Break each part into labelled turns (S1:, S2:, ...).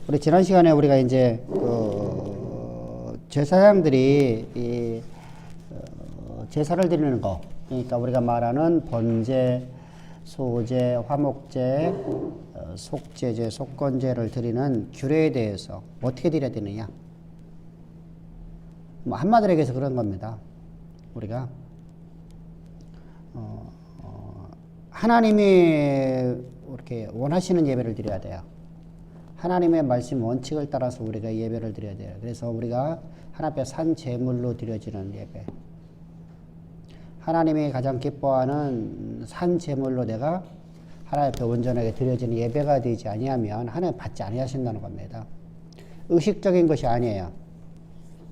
S1: 우리 지난 시간에 우리가 이제 제사장들이 제사를 드리는 거, 그러니까 우리가 말하는 번제, 소제, 화목제, 속제제, 속건제를 드리는 규례에 대해서 어떻게 드려야 되느냐, 뭐 한마디로 얘기해서 그런 겁니다. 우리가 하나님이 이렇게 원하시는 예배를 드려야 돼요. 하나님의 말씀 원칙을 따라서 우리가 예배를 드려야 돼요. 그래서 우리가 하나님 앞에 산 제물로 드려지는 예배, 하나님이 가장 기뻐하는 산 제물로 내가 하나님 앞에 온전하게 드려지는 예배가 되지 아니하면 하나님 받지 아니하신다는 겁니다. 의식적인 것이 아니에요.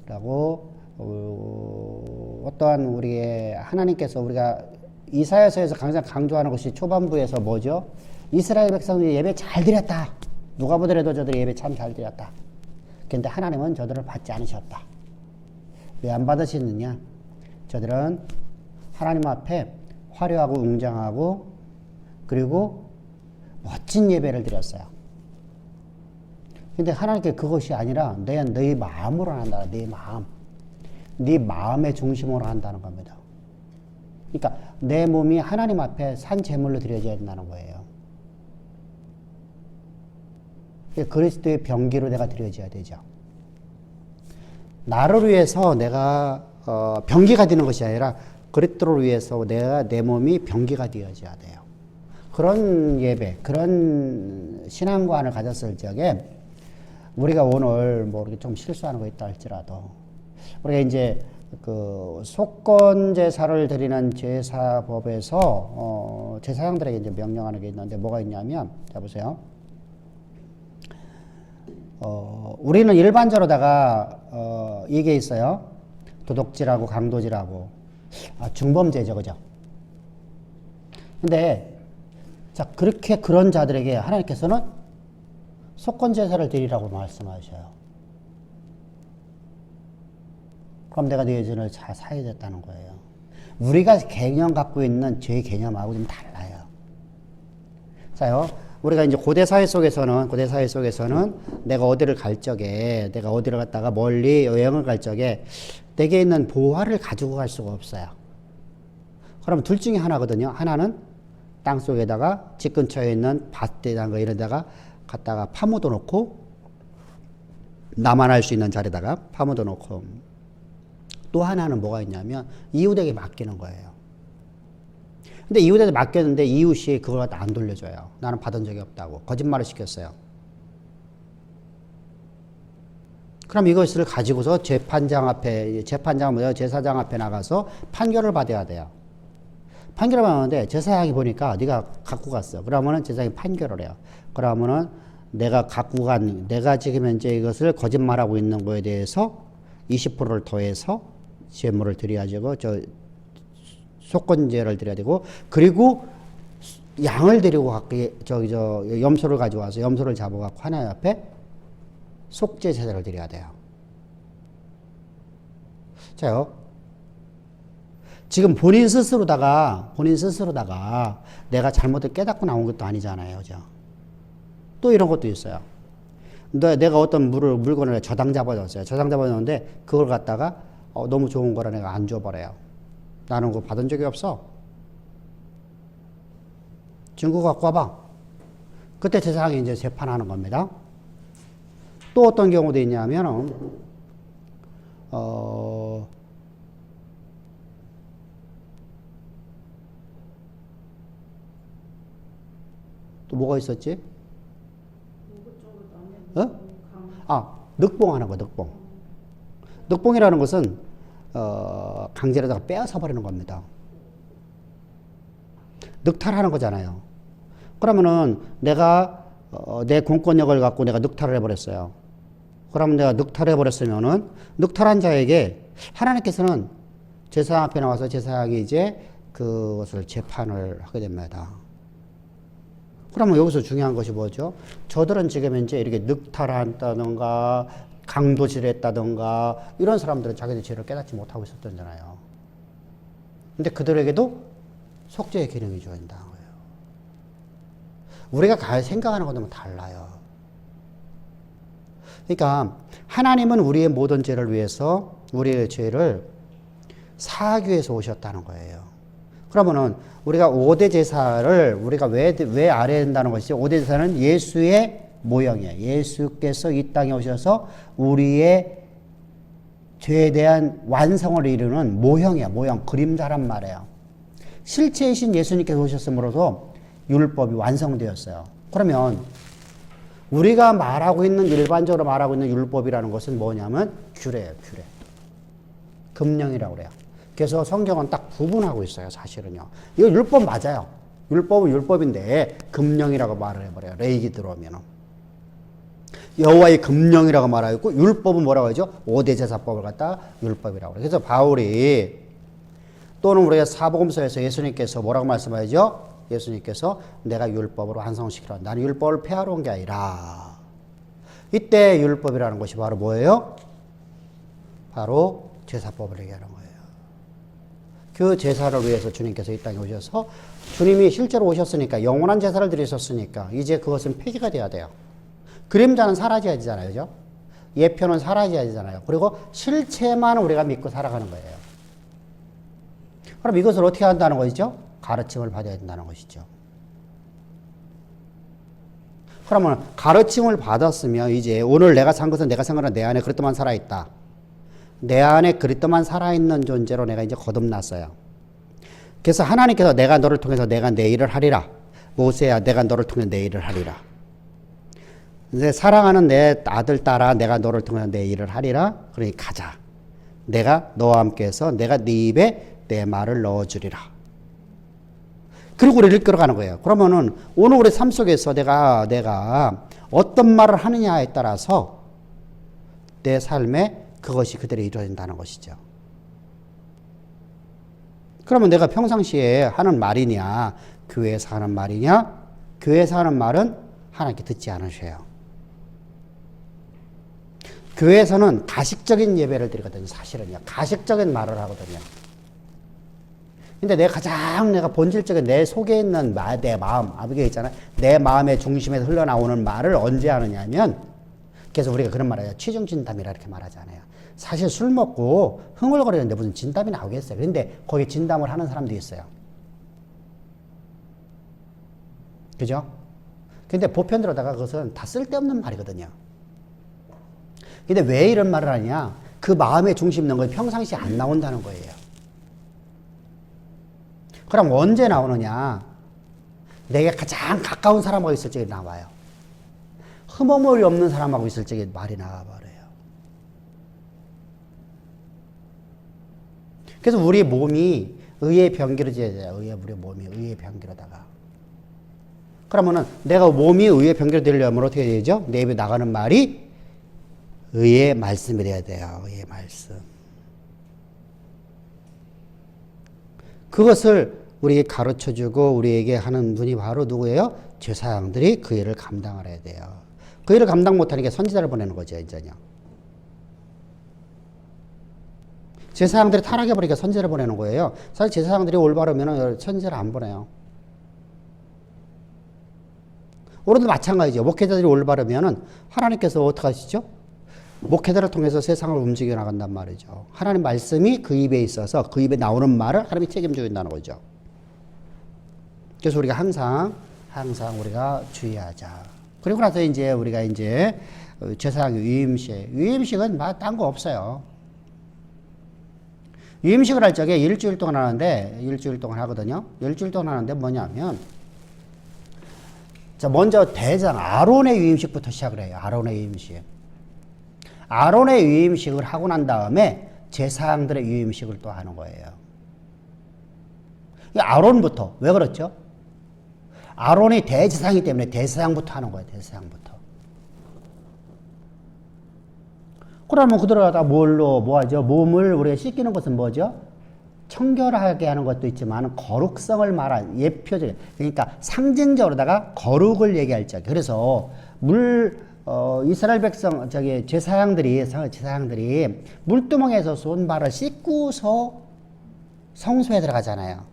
S1: 라고 어떠한 우리의 하나님께서 우리가 이사야서에서 가장 강조하는 것이 초반부에서 뭐죠? 이스라엘 백성들이 예배 잘 드렸다. 누가 보더라도 저들이 예배 참 잘 드렸다. 그런데 하나님은 저들을 받지 않으셨다. 왜 안 받으시느냐? 저들은 하나님 앞에 화려하고 웅장하고 그리고 멋진 예배를 드렸어요. 근데 하나님께 그것이 아니라 너희 마음으로 한다. 네 마음. 네 마음의 중심으로 한다는 겁니다. 그러니까 내 몸이 하나님 앞에 산 제물로 드려져야 된다는 거예요. 그리스도의 병기로 내가 드려져야 되죠. 나를 위해서 내가 병기가 되는 것이 아니라 그리스도를 위해서 내 몸이 병기가 되어져야 돼요. 그런 예배, 그런 신앙관을 가졌을 적에 우리가 오늘 뭐 이렇게 좀 실수하는 거 있다 할지라도 우리가 이제 그 속건 제사를 드리는 제사법에서 제사장들에게 이제 명령하는 게 있는데 뭐가 있냐면, 자 보세요. 우리는 일반적으로다가 이게 있어요. 도둑질하고 강도질하고 중범죄죠, 그죠? 근데 자 그렇게 그런 자들에게 하나님께서는 속건 제사를 드리라고 말씀하셔요. 그럼 내가 네 죄를 잘 사야 됐다는 거예요. 우리가 개념 갖고 있는 죄 개념하고 좀 달라요. 자요, 우리가 이제 고대 사회 속에서는 내가 어디를 갈 적에, 내가 어디를 갔다가 멀리 여행을 갈 적에 내게 있는 보화를 가지고 갈 수가 없어요. 그럼 둘 중에 하나거든요. 하나는 땅 속에다가 집 근처에 있는 밭에다가 이런 데다가 갖다가 파묻어 놓고, 나만 알 수 있는 자리에다가 파묻어 놓고, 또 하나는 뭐가 있냐면 이웃에게 맡기는 거예요. 근데 이웃에게 맡겼는데 이웃이 그걸 갖다 안 돌려줘요. 나는 받은 적이 없다고 거짓말을 시켰어요. 그럼 이것을 가지고서 재판장은 뭐예요? 제사장 앞에 나가서 판결을 받아야 돼요. 판결을 받는데 제사장이 보니까 네가 갖고 갔어. 그러면은 제사장이 판결을 해요. 그러면은 내가 지금 현재 이것을 거짓말하고 있는 거에 대해서 20%를 더해서 제물을 드려야지고 속건제를 드려야 되고, 그리고 양을 데리고 염소를 가져와서 염소를 잡아갖고 하나님 앞에 속죄 제사를 드려야 돼요. 자요, 지금 본인 스스로다가 내가 잘못을 깨닫고 나온 것도 아니잖아요, 그죠? 또 이런 것도 있어요. 내가 어떤 물건을 저당 잡아줬어요. 저당 잡아줬는데 그걸 갖다가 너무 좋은 거라 내가 안 줘버려요. 나는 그거 받은 적이 없어. 증거 갖고 와봐. 그때 제사장이 이제 재판하는 겁니다. 또 어떤 경우도 있냐면, 또 뭐가 있었지? 늑봉하는 거, 늑봉. 늑봉이라는 것은 강제로다가 빼앗아 버리는 겁니다. 늑탈하는 거잖아요. 그러면은 내가 내 공권력을 갖고 내가 늑탈을 해버렸어요. 그러면 내가 늑탈해 버렸으면은 늑탈한 자에게 하나님께서는 제사장 앞에 나와서 제사장이 이제 그것을 재판을 하게 됩니다. 그러면 여기서 중요한 것이 뭐죠? 저들은 지금 이제 이렇게 늑탈한다든가 강도질했다든가 이런 사람들은 자기들 죄를 깨닫지 못하고 있었잖아요. 근데 그들에게도 속죄의 기능이 주어진다는 거예요. 우리가 생각하는 것도 달라요. 그러니까 하나님은 우리의 모든 죄를 위해서 우리의 죄를 사하기 위해서 오셨다는 거예요. 그러면은 우리가 5대 제사를 우리가 왜 알아야 된다는 것이죠? 5대 제사는 예수의 모형이에요. 예수께서 이 땅에 오셔서 우리의 죄에 대한 완성을 이루는 모형이야. 모형, 그림자란 말이에요. 실체이신 예수님께서 오셨으므로도 율법이 완성되었어요. 그러면 우리가 말하고 있는, 일반적으로 말하고 있는 율법이라는 것은 뭐냐면 규례예요. 규례. 금령이라고 그래요. 그래서 성경은 딱 구분하고 있어요. 사실은요. 이거 율법 맞아요. 율법은 율법인데 금령이라고 말을 해버려요. 레이기 들어오면은. 여호와의 금령이라고 말하고 율법은 뭐라고 하죠? 5대 제사법을 갖다 율법이라고 그래요. 그래서 바울이 또는 우리가 사복음서에서 예수님께서 뭐라고 말씀하죠? 예수님께서 내가 율법으로 완성시키라. 나는 율법을 폐하러 온 게 아니라. 이때 율법이라는 것이 바로 뭐예요? 바로 제사법을 얘기하는 거예요. 그 제사를 위해서 주님께서 이 땅에 오셔서 주님이 실제로 오셨으니까 영원한 제사를 드리셨으니까 이제 그것은 폐기가 돼야 돼요. 그림자는 사라져야 되잖아요. 그죠? 예표는 사라져야 되잖아요. 그리고 실체만 우리가 믿고 살아가는 거예요. 그럼 이것을 어떻게 한다는 것이죠? 가르침을 받아야 된다는 것이죠. 그러면 가르침을 받았으면 이제 오늘 내가 산 것은 내가 산 거는 내 안에 그리스도만 살아있다. 내 안에 그리스도만 살아있는 존재로 내가 이제 거듭났어요. 그래서 하나님께서 내가 너를 통해서 내가 내 일을 하리라. 모세야 내가 너를 통해 내 일을 하리라. 이제 사랑하는 내 아들 딸아 내가 너를 통해 내 일을 하리라. 그러니 가자. 내가 너와 함께 해서 내가 네 입에 내 말을 넣어주리라. 그리고 우리를 이끌어가는 거예요. 그러면은 오늘 우리 삶 속에서 내가 어떤 말을 하느냐에 따라서 내 삶에 그것이 그대로 이루어진다는 것이죠. 그러면 내가 평상시에 하는 말이냐, 교회에서 하는 말이냐, 교회에서 하는 말은 하나님께 듣지 않으셔요. 교회에서는 가식적인 예배를 드리거든요. 사실은요. 가식적인 말을 하거든요. 근데 내가 본질적인 내 속에 있는 내 마음, 아버지가 있잖아요. 내 마음의 중심에서 흘러나오는 말을 언제 하느냐면, 그래서 우리가 그런 말을 해요. 취중진담이라 이렇게 말하잖아요. 사실 술 먹고 흥얼거리는데 무슨 진담이 나오겠어요. 그런데 거기 진담을 하는 사람도 있어요. 그죠? 근데 보편으로다가 그것은 다 쓸데없는 말이거든요. 근데 왜 이런 말을 하냐? 그 마음의 중심 있는 건 평상시에 안 나온다는 거예요. 그럼 언제 나오느냐? 내가 가장 가까운 사람하고 있을 적에 나와요. 흠어물이 없는 사람하고 있을 적에 말이 나와버려요. 그래서 우리 몸이 의의 병기로져야 돼요. 우리 몸이 의의 병기로다가. 그러면은 내가 몸이 의의 병기로 되려면 어떻게 되죠? 내 입에 나가는 말이 의의 말씀이 돼야 돼요. 의의 말씀. 그것을 우리에게 가르쳐주고 우리에게 하는 분이 바로 누구예요? 제사장들이 그 일을 감당을 해야 돼요. 그 일을 감당 못하니까 선지자를 보내는 거죠. 이제요. 제사장들이 타락해버리니까 선지자를 보내는 거예요. 사실 제사장들이 올바르면 선지자를 안 보내요. 오늘도 마찬가지죠. 목회자들이 올바르면 하나님께서 어떻게 하시죠? 목회자를 통해서 세상을 움직여 나간단 말이죠. 하나님 말씀이 그 입에 있어서 그 입에 나오는 말을 하나님이 책임져 준다는 거죠. 그래서 우리가 항상 우리가 주의하자. 그리고 나서 이제 우리가 이제 제사장 유임식은 딴 거 없어요. 유임식을 할 적에 일주일 동안 하는데, 일주일 동안 하거든요. 일주일 동안 하는데 뭐냐면, 자, 먼저 대장 아론의 유임식부터 시작을 해요. 아론의 유임식. 아론의 유임식을 하고 난 다음에 제사장들의 유임식을 또 하는 거예요. 아론부터. 왜 그렇죠? 아론이 대제사장이기 때문에 대제사장부터 하는 거예요. 대제사장부터. 그러면 그 들어가다 뭐 하죠? 몸을 우리가 씻기는 것은 뭐죠? 청결하게 하는 것도 있지만 거룩성을 말한 예표적, 그러니까 상징적으로다가 거룩을 얘기할 적. 그래서 이스라엘 백성, 제사장들이 물두멍에서 쏜 발을 씻고서 성소에 들어가잖아요.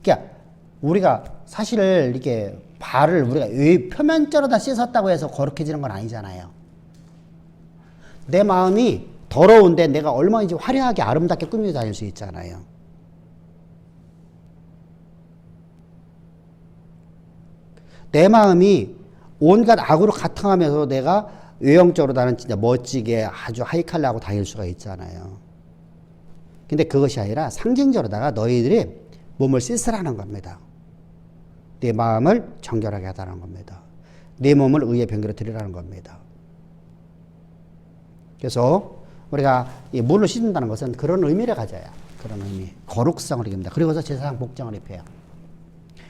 S1: 그러니까 우리가 사실 이렇게 발을 우리가 표면적으로 다 씻었다고 해서 거룩해지는 건 아니잖아요. 내 마음이 더러운데 내가 얼마든지 화려하게 아름답게 꾸미고 다닐 수 있잖아요. 내 마음이 온갖 악으로 가탕하면서 내가 외형적으로 나는 진짜 멋지게 아주 하이칼라하고 다닐 수가 있잖아요. 근데 그것이 아니라 상징적으로다가 너희들이 몸을 씻으라는 겁니다. 네 마음을 정결하게 하다는 겁니다. 네 몸을 의의 병기로 드리라는 겁니다. 그래서 우리가 이 물로 씻는다는 것은 그런 의미를 가져야, 그런 의미, 거룩성을 입니다. 그리고서 제사장 복장을 입혀요.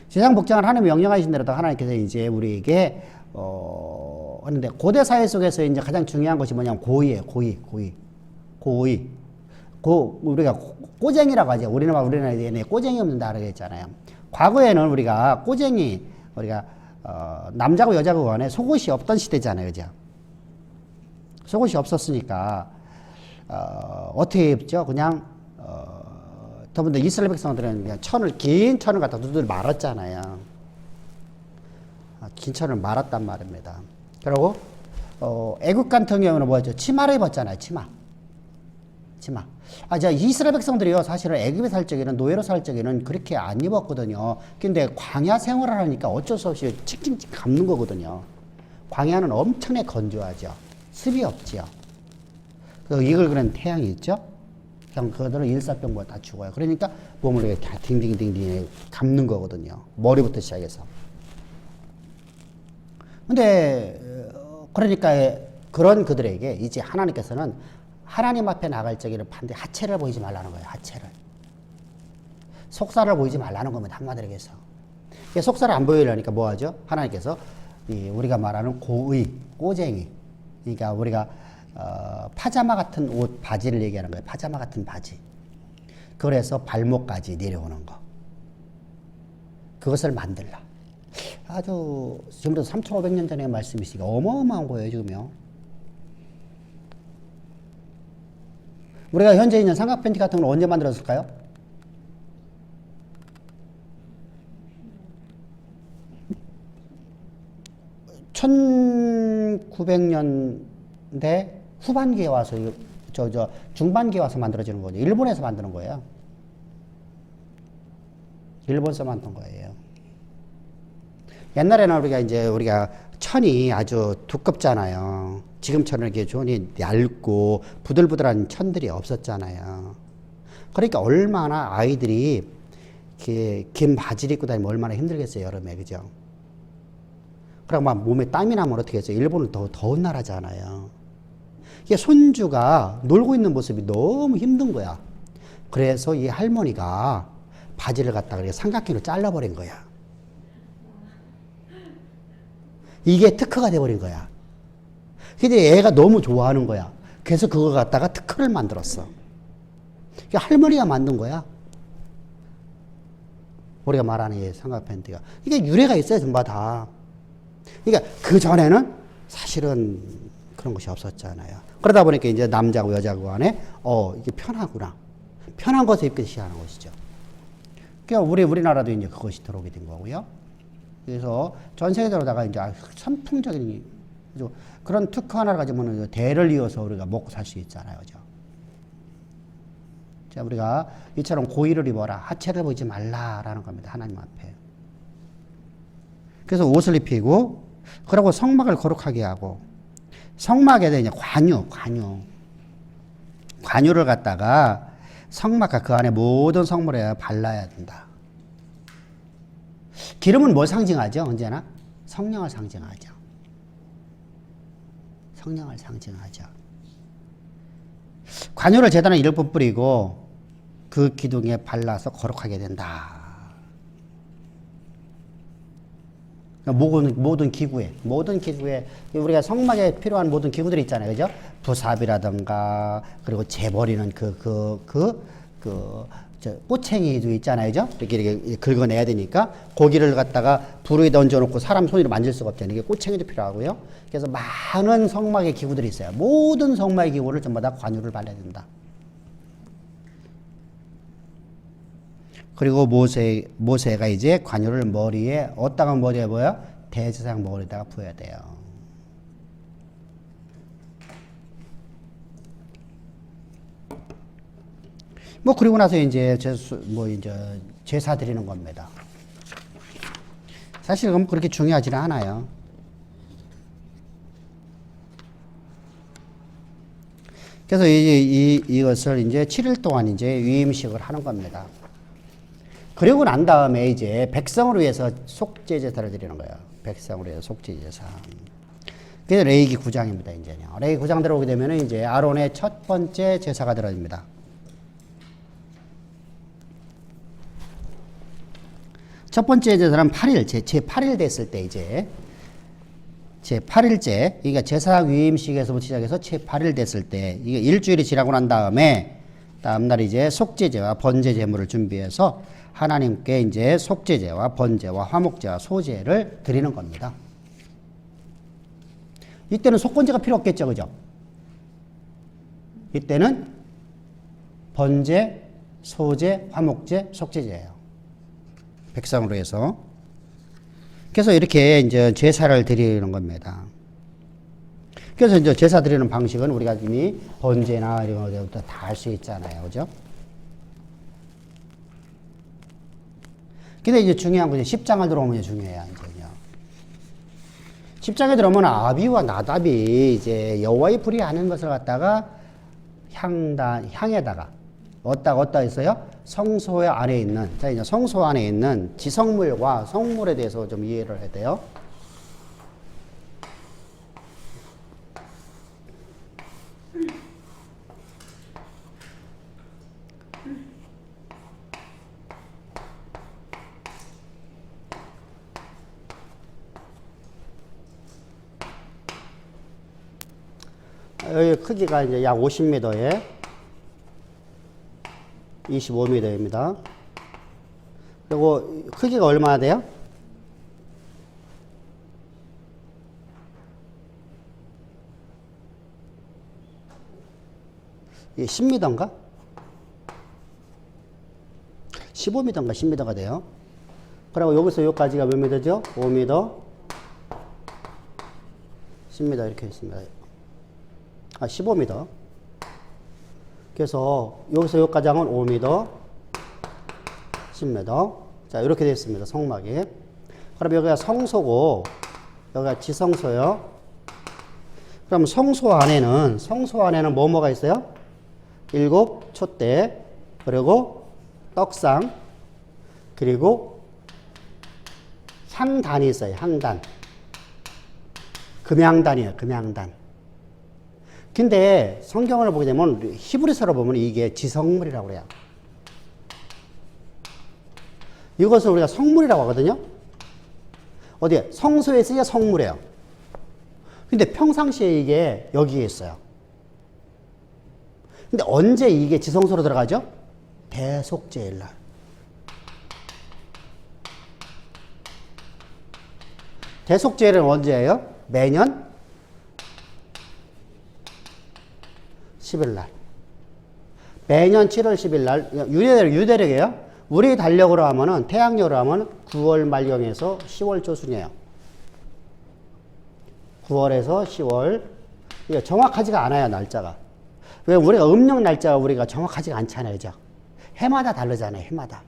S1: 제사장 복장을 하나님 명령하신 대로 하나님께서 이제 우리에게 하는데, 고대 사회 속에서 이제 가장 중요한 것이 뭐냐면 고의예요. 고의. 우리가 꼬쟁이라고 하죠. 우리나라에 꼬쟁이 없는 나라가 있잖아요. 과거에는 우리가 남자고 여자고 간에 속옷이 없던 시대잖아요. 그죠? 속옷이 없었으니까, 어떻게 입죠? 그냥, 더군다나 이스라엘 백성들은 그냥 긴 천을 갖다 두들 말았잖아요. 긴 천을 말았단 말입니다. 그리고, 애국 같은 경우는 뭐였죠? 치마를 입었잖아요. 치마. 이스라엘 백성들이요, 사실은 애굽에 살 적에는, 노예로 살 적에는 그렇게 안 입었거든요. 근데 광야 생활을 하니까 어쩔 수 없이 칙칙칙 감는 거거든요. 광야는 엄청나게 건조하죠. 습이 없지요. 이걸 그런 태양이 있죠? 그냥 그들은 일사병과 다 죽어요. 그러니까 몸을 이렇게 다 딩딩딩딩 감는 거거든요. 머리부터 시작해서. 근데, 그러니까 그런 그들에게 이제 하나님께서는 하나님 앞에 나갈 적에는 반드시 하체를 보이지 말라는 거예요. 하체를. 속살을 보이지 말라는 겁니다. 한마디로 해서. 속살을 안 보이려니까 뭐 하죠? 하나님께서 우리가 말하는 꼬쟁이. 그러니까 우리가 파자마 같은 옷, 바지를 얘기하는 거예요. 파자마 같은 바지. 그래서 발목까지 내려오는 거. 그것을 만들라. 아주 지금부터 3,500년 전의 말씀이시니까 어마어마한 거예요, 지금요. 우리가 현재 있는 삼각 팬티 같은 건 언제 만들었을까요? (1900년대) 후반기에 와서 중반기에 와서 만들어지는 거죠. 일본에서 만드는 거예요. 일본에서 만든 거예요. 옛날에는 우리가 천이 아주 두껍잖아요. 지금처럼 이렇게 존이 얇고 부들부들한 천들이 없었잖아요. 그러니까 얼마나 아이들이 긴 바지를 입고 다니면 얼마나 힘들겠어요, 여름에. 그죠? 그리고 막 몸에 땀이 나면 어떻게 했어요? 일본은 더 더운 나라잖아요. 이게 손주가 놀고 있는 모습이 너무 힘든 거야. 그래서 이 할머니가 바지를 갖다가 삼각형으로 잘라버린 거야. 이게 특허가 돼버린 거야. 근데 애가 너무 좋아하는 거야. 그래서 그거 갖다가 특허를 만들었어. 이게 할머니가 만든 거야. 우리가 말하는 이 삼각 팬티가. 이게 유래가 있어요, 전부 다. 그러니까 그 전에는 사실은 그런 것이 없었잖아요. 그러다 보니까 이제 남자고 여자고 간에 이게 편하구나. 편한 것을 입기 시작하는 것이죠. 그러니까 우리나라도 이제 그것이 들어오게 된 거고요. 그래서 전 세계적으로다가 이제 선풍적인 그런 특허 하나를 가지면 대를 이어서 우리가 먹고 살 수 있잖아요. 그죠? 자, 우리가 이처럼 고의를 입어라. 하체를 보이지 말라라는 겁니다. 하나님 앞에. 그래서 옷을 입히고, 그리고 성막을 거룩하게 하고, 성막에 대해 관유를 갖다가 성막과 그 안에 모든 성물에 발라야 된다. 기름은 뭘 상징하죠? 언제나? 성령을 상징하죠. 성령을 상징하죠. 관유를 제단에 7번 뿌리고 그 기둥에 발라서 거룩하게 된다. 모든 기구에 우리가 성막에 필요한 모든 기구들이 있잖아요. 그죠? 부삽이라든가, 그리고 재버리는 꼬챙이도 있잖아요. 그죠? 이렇게 긁어내야 되니까 고기를 갖다가 불 위에 던져놓고 사람 손으로 만질 수가 없잖아요. 이게 꼬챙이도 필요하고요. 그래서 많은 성막의 기구들이 있어요. 모든 성막의 기구를 전부 다 관유를 발라야 된다. 그리고 모세가 이제 관유를 머리에, 어디다가 머리에 뭐야? 대제사장 머리에다가 부어야 돼요. 뭐 그리고 나서 이제 제사 드리는 겁니다. 사실 그건 그렇게 중요하지는 않아요. 그래서 이것을 이제 7일 동안 이제 위임식을 하는 겁니다. 그리고 난 다음에 이제 백성을 위해서 속죄 제사를 드리는 거예요. 백성을 위해서 속죄 제사. 그래서 레위기 9장입니다. 이제요. 레위기 9장 들어오게 되면 이제 아론의 첫 번째 제사가 들어집니다. 첫 번째 제사는 8일, 제 8일 됐을 때 이제 제 8일째, 그러니까 제사 위임식에서부터 시작해서 제 8일 됐을 때 이게 일주일이 지나고 난 다음에 다음날 이제 속죄제와 번제 제물을 준비해서 하나님께 이제 속죄제와 번제와 화목제와 소제를 드리는 겁니다. 이때는 속건제가 필요 없겠죠, 그죠? 이때는 번제, 소제, 화목제, 속죄제예요. 백성으로 해서. 그래서 이렇게 이제 제사를 드리는 겁니다. 그래서 이제 제사 드리는 방식은 우리가 이미 번제나 이런 것부터 다 할 수 있잖아요. 그죠? 근데 이제 중요한 건 10장을 들어오면 중요해요. 이제요. 10장에 들어오면 아비와 나답이 이제 여호와의 불이 아는 것을 갖다가 향에다가 어디다 했어요? 성소 안에 있는, 자, 이제 성소 안에 있는 지성물과 성물에 대해서 좀 이해를 해야 돼요. 여기 크기가 이제 약 50m에 25m입니다. 그리고 크기가 얼마나 돼요? 이게 10m인가? 15m인가 10m가 돼요. 그리고 여기서 여기까지가 몇 m죠? 5m, 10m 이렇게 있습니다. 15m. 그래서 여기서 여기까지 하면 5m, 10m. 자, 이렇게 되어 있습니다. 성막이. 그럼 여기가 성소고, 여기가 지성소요. 그럼 성소 안에는 뭐가 있어요? 7 촛대, 그리고 떡상, 그리고 향단이 있어요. 향단. 금향단이에요. 금향단. 근데 성경을 보게 되면 히브리서로 보면 이게 지성물이라고 그래요. 이것을 우리가 성물이라고 하거든요. 어디에? 성소에 쓰여 성물이에요. 근데 평상시에 이게 여기에 있어요. 근데 언제 이게 지성소로 들어가죠? 대속죄일 날. 대속죄일은 언제예요? 매년 10일 날. 매년 7월 10일 날. 유대력이에요. 우리 달력으로 하면은, 태양력으로 하면 9월 말경에서 10월 초순이에요. 9월에서 10월. 이게 정확하지가 않아요, 날짜가. 왜 우리가 음력 날짜가 우리가 정확하지가 않잖아요, 그죠? 해마다 다르잖아요, 해마다.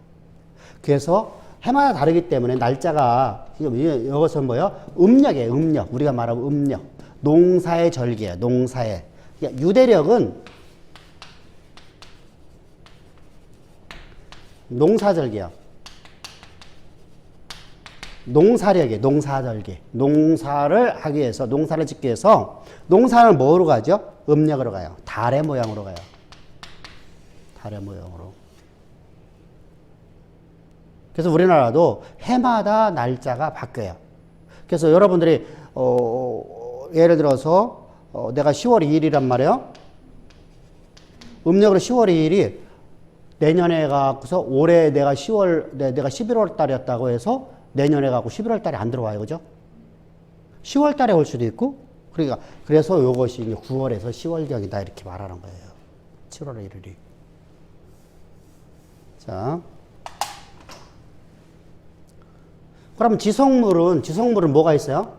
S1: 그래서 해마다 다르기 때문에 날짜가, 이것은 뭐예요? 음력이에요, 음력. 우리가 말하면 음력. 농사의 절기예요, 농사의. 유대력은 농사절기야. 농사력이에요. 농사절기. 농사를 하기 위해서, 농사를 짓기 위해서, 농사는 뭐로 가죠? 음력으로 가요. 달의 모양으로 가요. 달의 모양으로. 그래서 우리나라도 해마다 날짜가 바뀌어요. 그래서 여러분들이 예를 들어서 내가 10월 2일이란 말이에요. 음력으로 10월 2일이 내년에 가고서 올해 내가 11월 달이었다고 해서 내년에 가고 11월 달에 안 들어와요. 그죠? 10월 달에 올 수도 있고, 그러니까, 그래서 이것이 이제 9월에서 10월경이다 이렇게 말하는 거예요. 7월 1일이. 자. 그럼 지성물은 뭐가 있어요?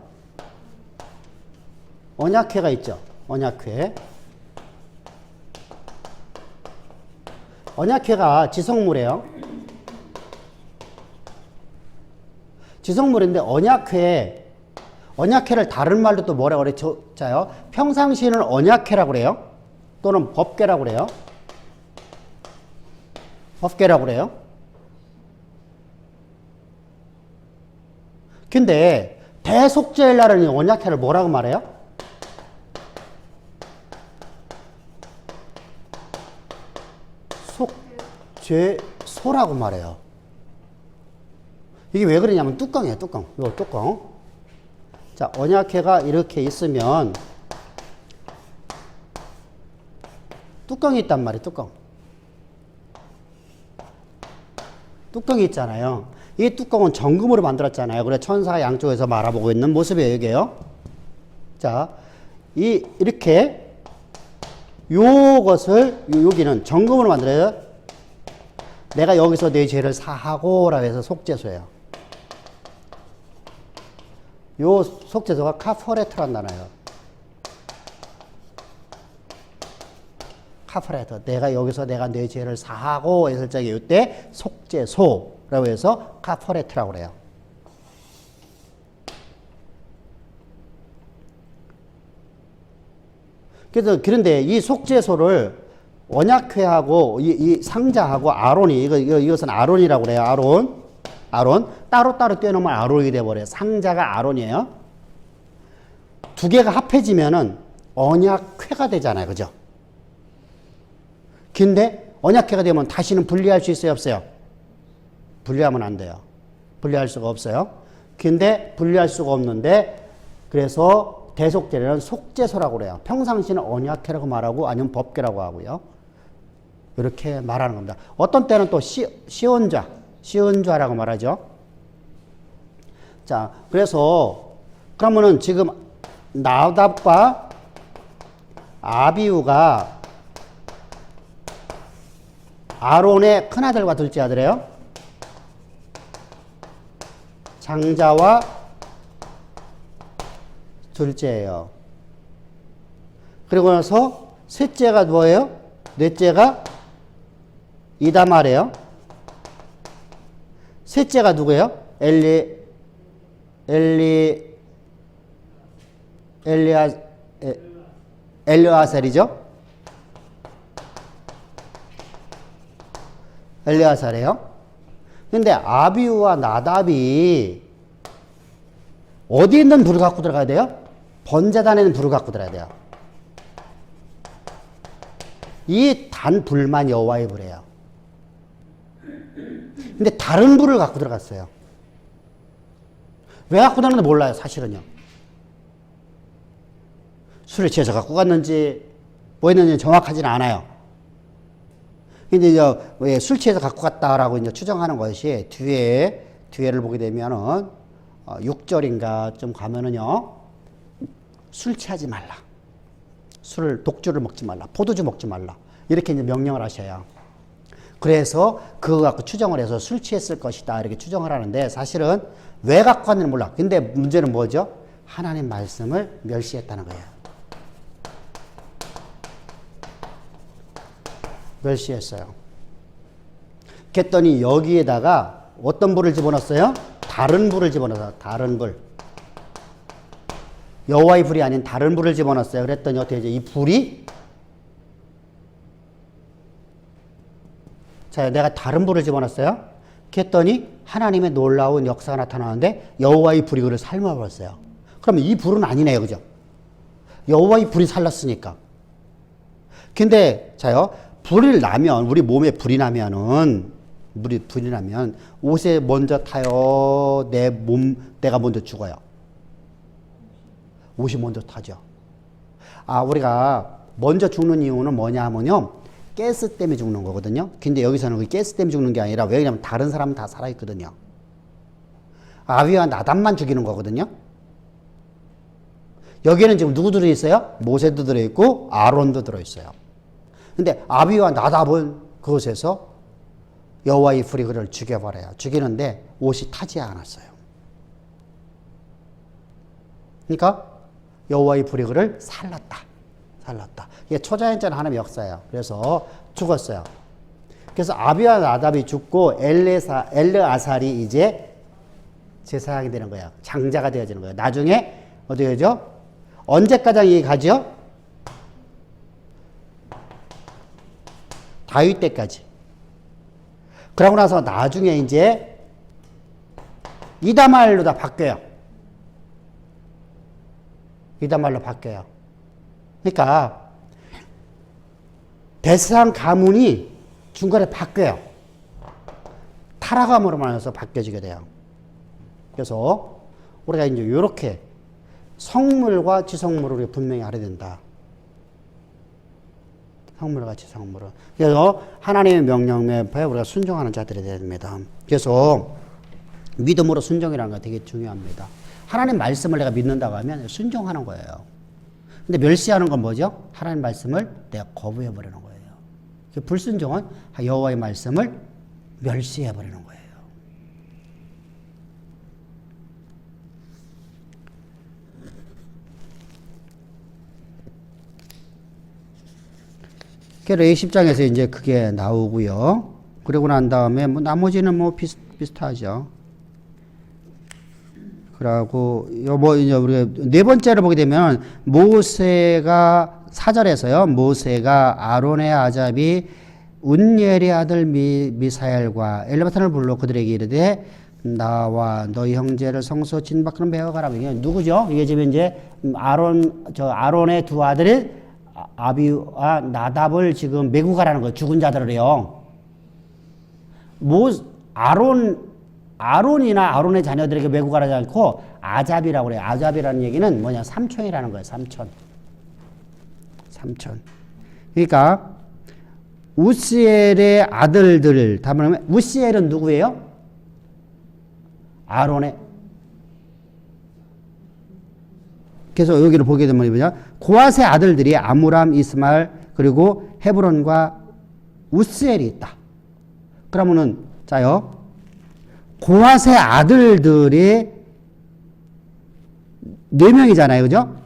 S1: 언약궤가 있죠. 언약궤. 언약회가 지성물이에요. 지성물인데 언약회를 다른 말로 또 뭐라고 그래? 자요. 평상시에는 언약회라고 그래요. 또는 법궤라고 그래요. 법궤라고 그래요. 근데 대속죄일 날은 언약회를 뭐라고 말해요? 속죄소라고 말해요. 이게 왜 그러냐면 뚜껑이에요, 뚜껑. 요 뚜껑. 자, 언약회가 이렇게 있으면 뚜껑이 있단 말이에요, 뚜껑. 뚜껑이 있잖아요. 이 뚜껑은 정금으로 만들었잖아요. 그래 천사가 양쪽에서 바라보고 있는 모습이에요, 이게요. 자, 이렇게 요것을 여기는 정금으로 만들어요. 내가 여기서 내 죄를 사하고라고 해서 속죄소예요. 요 속죄소가 카퍼레트란 단어예요. 카퍼레트. 내가 여기서 내가 내 죄를 사하고 했을 적에 이때 속죄소라고 해서 카퍼레트라고 그래요. 그래서 그런데 이 속죄소를 언약궤하고 이 상자하고 아론이 이것은 아론이라고 그래요. 아론 따로따로 떼놓으면 아론이 돼버려요. 상자가 아론이에요. 두 개가 합해지면은 언약궤가 되잖아요, 그죠? 근데 언약궤가 되면 다시는 분리할 수 있어요, 없어요? 분리하면 안 돼요. 분리할 수가 없어요. 근데 분리할 수가 없는데 그래서 대속죄는 속죄소라고 그래요. 평상시는 언약궤라고 말하고 아니면 법궤라고 하고요. 이렇게 말하는 겁니다. 어떤 때는 또 시온좌라고 말하죠. 자, 그래서 그러면은 지금 나답과 아비후가 아론의 큰아들과 둘째 아들이에요. 장자와 둘째예요. 그리고 나서 셋째가 뭐예요? 넷째가 이다말이에요. 셋째가 누구예요? 엘리아살이죠? 엘리아살이에요. 근데 아비후와 나답이 어디 있는 불을 갖고 들어가야 돼요? 번제단에 있는 불을 갖고 들어가야 돼요. 이 단 불만 여호와의 불이에요. 근데 다른 불을 갖고 들어갔어요. 왜 갖고 들어갔는지 몰라요, 사실은요. 술에 취해서 갖고 갔는지 뭐 했는지 정확하지는 않아요. 근데 이제 술 취해서 갖고 갔다라고 이제 추정하는 것이 뒤에를 보게 되면은 6절인가 좀 가면은요. 술 취하지 말라. 독주를 먹지 말라. 포도주 먹지 말라. 이렇게 이제 명령을 하셔요. 그래서 그거 갖고 추정을 해서 술 취했을 것이다. 이렇게 추정을 하는데 사실은 왜 갖고 갔는지 몰라. 근데 문제는 뭐죠? 하나님 말씀을 멸시했다는 거예요. 멸시했어요. 그랬더니 여기에다가 어떤 불을 집어넣었어요? 다른 불을 집어넣어요. 다른 불. 여호와의 불이 아닌 다른 불을 집어넣었어요. 그랬더니 어떻게 이제 이 불이 자, 내가 다른 불을 집어넣었어요. 그랬더니 하나님의 놀라운 역사가 나타나는데 여호와의 불이 그를 삶아버렸어요. 그러면 이 불은 아니네요, 그죠? 여호와의 불이 살랐으니까. 근데 자요, 불이 나면 우리 몸에 불이 나면 옷에 먼저 타요. 내가 먼저 죽어요. 옷이 먼저 타죠. 우리가 먼저 죽는 이유는 뭐냐 하면요. 가스 때문에 죽는 거거든요. 근데 여기서는 그 가스 때문에 죽는 게 아니라 왜냐면 다른 사람은 다 살아있거든요. 아비와 나답만 죽이는 거거든요. 여기에는 지금 누구 들어있어요? 모세도 들어있고 아론도 들어있어요. 근데 아비와 나답은 그곳에서 여호와의 불이 그를 죽여버려요. 죽이는데 옷이 타지 않았어요. 그러니까 여호와의 불이 그를 살랐다. 이게 초자연적 하나님의 역사예요. 그래서 죽었어요. 그래서 아비와 나답이 죽고 엘르아살이 이제 제사장이 되는 거예요. 장자가 되어지는 거예요. 나중에 어디 되죠? 언제까지 가죠? 다윗 때까지. 그러고 나서 나중에 이제 이다말로 다 바뀌어요. 이다말로 바뀌어요. 그러니까 대상 가문이 중간에 바뀌어요. 타락함으로 말해서 바뀌어지게 돼요. 그래서 우리가 이제 이렇게 성물과 지성물을 우리가 분명히 알아야 된다. 성물과 지성물을. 그래서 하나님의 명령에 우리가 순종하는 자들이 되어야 됩니다. 그래서 믿음으로 순종이라는 거 되게 중요합니다. 하나님 말씀을 내가 믿는다고 하면 순종하는 거예요. 근데 멸시하는 건 뭐죠? 하나님 말씀을 내가 거부해버리는 거예요. 불순종은 여호와의 말씀을 멸시해버리는 거예요. 그래서 10장에서 이제 그게 나오고요. 그러고 난 다음에 뭐 나머지는 뭐 비슷하죠. 그러고 뭐 이제 우리가 네 번째로 보게 되면 모세가 4절에서요. 모세가 아론의 아잡이 운니엘의 아들 미사엘과 엘르바산을 불러 그들에게 이르되 나와 너희 형제를 성소 진박으로 메어가라. 이게 누구죠? 이게 지금 이제 아론의 두 아들이 아비와 나답을 지금 메고 가라는 거예요. 죽은 자들을요. 아론이나 아론의 자녀들에게 메고 가라지 않고 아잡이라고 그래요. 아잡이라는 얘기는 뭐냐? 삼촌이라는 거예요. 삼촌. 그러니까 우시엘의 아들들 다 말하면 우시엘은 누구예요? 아론의. 그래서 여기를 보게 되면 뭐냐? 고앗의 아들들이 아므람, 이스마엘 그리고 헤브론과 우시엘이 있다. 그러면은 자요. 고앗의 아들들이 4명이잖아요. 그죠?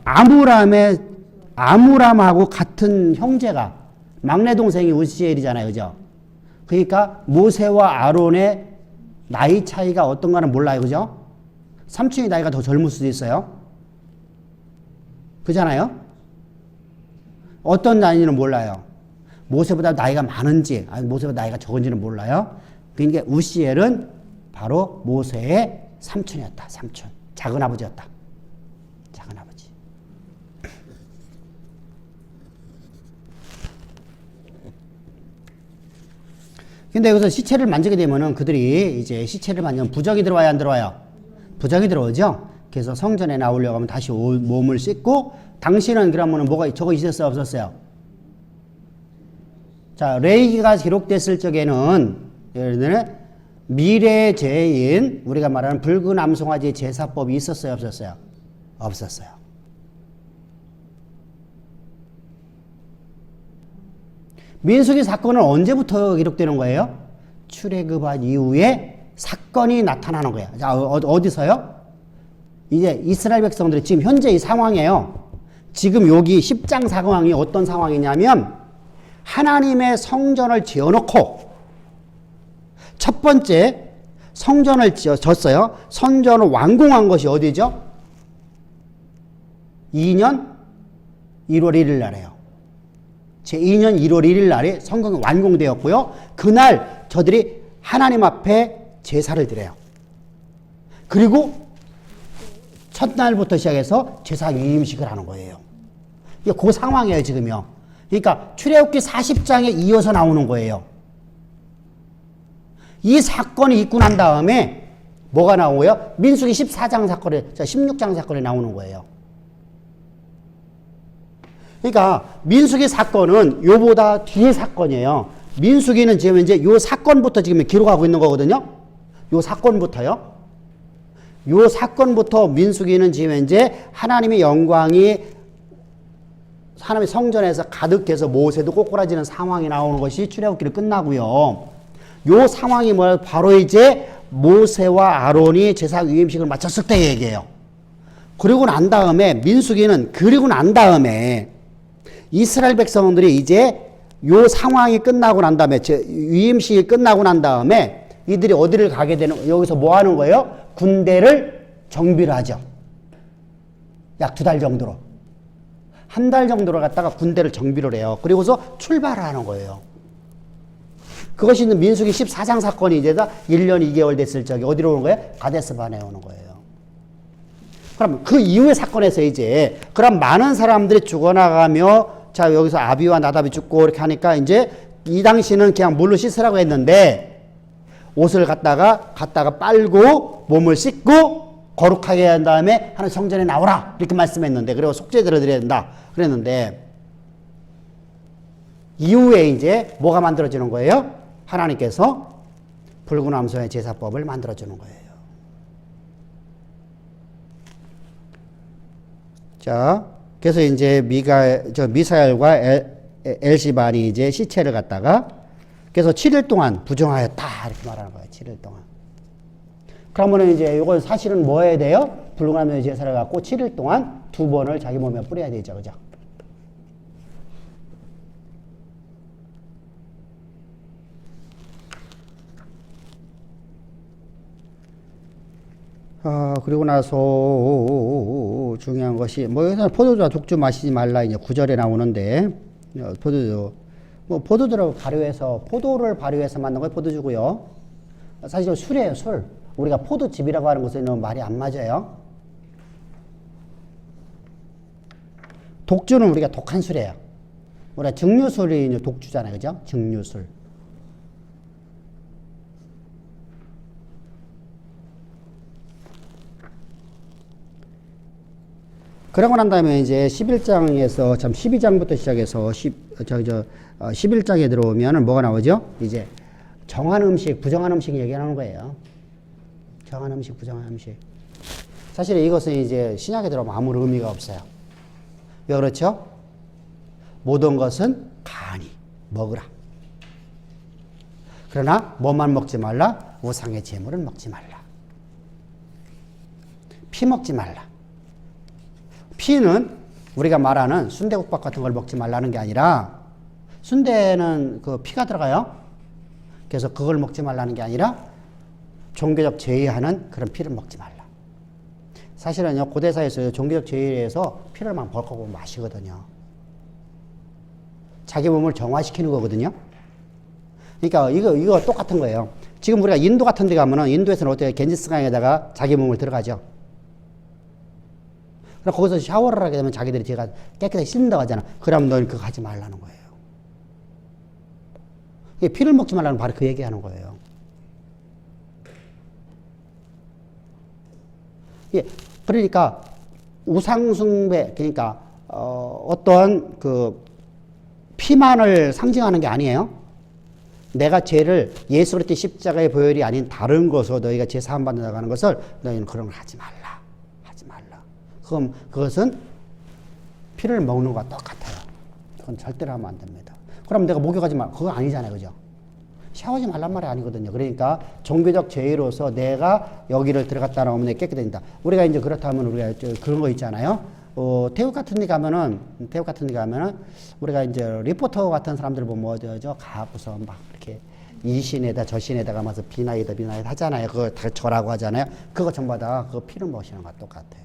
S1: 아므람하고 같은 형제가 막내 동생이 우시엘이잖아요. 그죠? 그러니까 모세와 아론의 나이 차이가 어떤가는 몰라요. 그죠? 삼촌이 나이가 더 젊을 수도 있어요. 그잖아요? 어떤 나이는 몰라요. 모세보다 나이가 많은지 아니 모세보다 나이가 적은지는 몰라요. 그러니까 우시엘은 바로 모세의 삼촌이었다. 삼촌. 작은아버지였다. 작은아버지. 근데 여기서 시체를 만지게 되면은 그들이 이제 시체를 만지면 부적이 들어와야 안 들어와요? 부적이 들어오죠? 그래서 성전에 나오려고 하면 다시 몸을 씻고 당신은 그러면은 뭐가 저거 있었어요? 없었어요? 자, 레위기가 기록됐을 적에는 예를 들면 미래 죄인 우리가 말하는 붉은 암송아지 제사법이 있었어요? 없었어요? 없었어요. 민수기 사건은 언제부터 기록되는 거예요? 출애굽한 이후에 사건이 나타나는 거예요. 자, 어디서요? 이제 이스라엘 백성들이 지금 현재 이 상황이에요. 지금 여기 10장 상황이 어떤 상황이냐면 하나님의 성전을 지어놓고 첫 번째 성전을 졌어요. 성전을 완공한 것이 어디죠? 2년 1월 1일 날이에요. 제2년 1월 1일 날에 성경이 완공되었고요. 그날 저들이 하나님 앞에 제사를 드려요. 그리고 첫날부터 시작해서 제사 위임식을 하는 거예요. 이게 그 상황이에요, 지금요. 그러니까 출애굽기 40장에 이어서 나오는 거예요. 이 사건이 있고 난 다음에 뭐가 나오고요? 민수기 14장 사건에, 16장 사건에 나오는 거예요. 그러니까 민수기 사건은 요보다 뒤의 사건이에요. 민수기는 지금 이제 요 사건부터 지금 기록하고 있는 거거든요. 요 사건부터요. 요 사건부터 민수기는 지금 이제 하나님의 영광이 하나님의 성전에서 가득해서 모세도 꼬꾸라지는 상황이 나오는 것이 출애굽기를 끝나고요. 요 상황이 뭐야? 바로 이제 모세와 아론이 제사 위임식을 마쳤을 때 얘기예요. 그리고 난 다음에 민수기는 그리고 난 다음에 이스라엘 백성들이 이제 요 상황이 끝나고 난 다음에, 위임식이 끝나고 난 다음에 이들이 어디를 가게 되는, 여기서 뭐 하는 거예요? 군대를 정비를 하죠. 약 2달 정도로. 1달 정도를 갖다가 군대를 정비를 해요. 그리고서 출발을 하는 거예요. 그것이 있는 민수기 14장 사건이 이제 다 1년 2개월 됐을 적에 어디로 오는 거예요? 가데스반에 오는 거예요. 그럼 그 이후의 사건에서 이제, 그럼 많은 사람들이 죽어나가며, 자, 여기서 아비와 나답이 죽고 이렇게 하니까 이제 이 당시는 그냥 물로 씻으라고 했는데, 옷을 갖다가 빨고 몸을 씻고 거룩하게 한 다음에 하는 성전에 나오라. 이렇게 말씀했는데, 그리고 속죄 들어드려야 된다. 그랬는데, 이후에 이제 뭐가 만들어지는 거예요? 하나님께서 붉은 암소의 제사법을 만들어주는 거예요. 자, 그래서 이제 미사엘과 엘시반이 이제 시체를 갖다가, 그래서 7일 동안 부정하였다. 이렇게 말하는 거예요. 7일 동안. 그러면은 이제 이건 사실은 뭐 해야 돼요? 붉은 암소의 제사를 갖고 7일 동안 2번을 자기 몸에 뿌려야 되죠. 그죠? 그리고 나서 중요한 것이, 뭐 여기서 포도주와 독주 마시지 말라 이제 9절에 나오는데, 포도주, 뭐 포도주를 발효해서, 포도를 발효해서 만든 게 포도주고요. 사실 술이에요, 술. 우리가 포도즙이라고 하는 것은 말이 안 맞아요. 독주는 우리가 독한 술이에요. 우리가 증류술이 이제 독주잖아요, 그죠? 증류술. 그러고 난 다음에 이제 11장에서, 12장부터 시작해서 11장에 들어오면은 뭐가 나오죠? 이제 정한 음식, 부정한 음식 얘기하는 거예요. 정한 음식, 부정한 음식. 사실 이것은 이제 신약에 들어오면 아무 의미가 없어요. 왜 그렇죠? 모든 것은 간이 먹으라. 그러나 뭐만 먹지 말라? 우상의 제물은 먹지 말라. 피 먹지 말라. 피는 우리가 말하는 순대국밥 같은 걸 먹지 말라는 게 아니라, 순대는 그 피가 들어가요. 그래서 그걸 먹지 말라는 게 아니라 종교적 제의하는 그런 피를 먹지 말라. 사실은요, 고대사에서 종교적 제의에서 피를 막 벌컥 마시거든요. 자기 몸을 정화시키는 거거든요. 그러니까 이거 똑같은 거예요. 지금 우리가 인도 같은 데 가면은, 인도에서는 어떻게 겐지스강에다가 자기 몸을 들어가죠. 그럼 거기서 샤워를 하게 되면 자기들이 제가 깨끗하게 씻는다고 하잖아. 그러면 너는 그거 하지 말라는 거예요. 피를 먹지 말라는 바로 그 얘기하는 거예요. 예, 그러니까 우상숭배, 그러니까 어떤 그 피만을 상징하는 게 아니에요. 내가 죄를 예수 그리스도의 십자가의 보혈이 아닌 다른 것으로 너희가 죄 사함 받는다고 하는 것을 너희는 그런 걸 하지 말라. 그럼 그것은 피를 먹는 것과 똑같아요. 그건 절대로 하면 안 됩니다. 그럼 내가 목욕하지 말, 그거 아니잖아요. 그죠? 샤워하지 말란 말이 아니거든요. 그러니까 종교적 제의로서 내가 여기를 들어갔다 나오면 내가 깨끗해진다. 우리가 이제 그렇다면 우리가 그런 거 있잖아요. 태국 같은 데 가면은 우리가 이제 리포터 같은 사람들 보면 가고서 막 이렇게 이 신에다 저 신에다 가면서 비나이다 하잖아요. 그거 다 저라고 하잖아요. 그거 전부 다 그거 피를 먹이는 것과 똑같아요.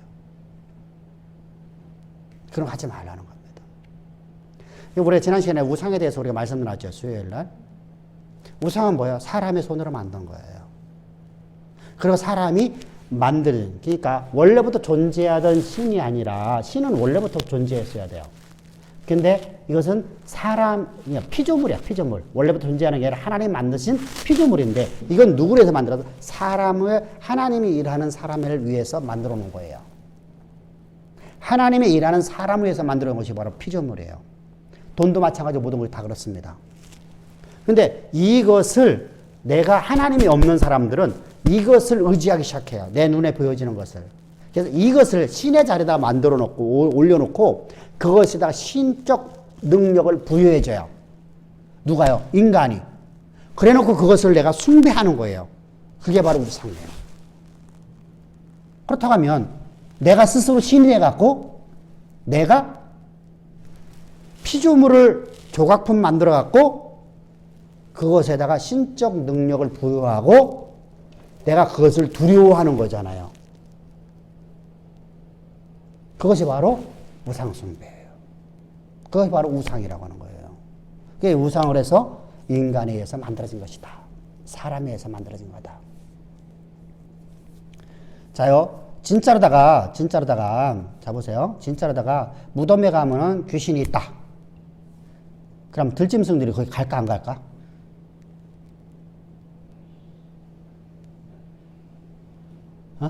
S1: 그런 거 하지 말라는 겁니다. 우리가 지난 시간에 우상에 대해서 우리가 말씀 나눴죠. 수요일 날. 우상은 뭐예요? 사람의 손으로 만든 거예요. 그리고 사람이 만든, 그러니까 원래부터 존재하던 신이 아니라, 신은 원래부터 존재했어야 돼요. 근데 이것은 피조물이야, 피조물. 원래부터 존재하는 게 아니라 하나님 만드신 피조물인데, 이건 누구를 위해서 만들어도 하나님이 일하는 사람을 위해서 만들어 놓은 거예요. 하나님이 일하는 사람을 위해서 만들어 놓은 것이 바로 피조물이에요. 돈도 마찬가지로 모든 것이 다 그렇습니다. 근데 이것을 내가 하나님이 없는 사람들은 이것을 의지하기 시작해요. 내 눈에 보여지는 것을. 그래서 이것을 신의 자리에다 만들어 놓고 올려놓고 그것에다가 신적 능력을 부여해줘요. 누가요? 인간이. 그래 놓고 그것을 내가 숭배하는 거예요. 그게 바로 우상이에요. 그렇다고 하면 내가 스스로 신이 돼갖고 내가 피조물을 조각품 만들어 갖고 그것에다가 신적 능력을 부여하고 내가 그것을 두려워하는 거잖아요. 그것이 바로 우상숭배예요. 그것이 바로 우상이라고 하는 거예요. 그게 우상을 해서 인간에 의해서 만들어진 것이다. 사람에 의해서 만들어진 거다. 자요, 진짜로다가, 자 보세요. 진짜로다가 무덤에 가면은 귀신이 있다. 그럼 들짐승들이 거기 갈까 안 갈까?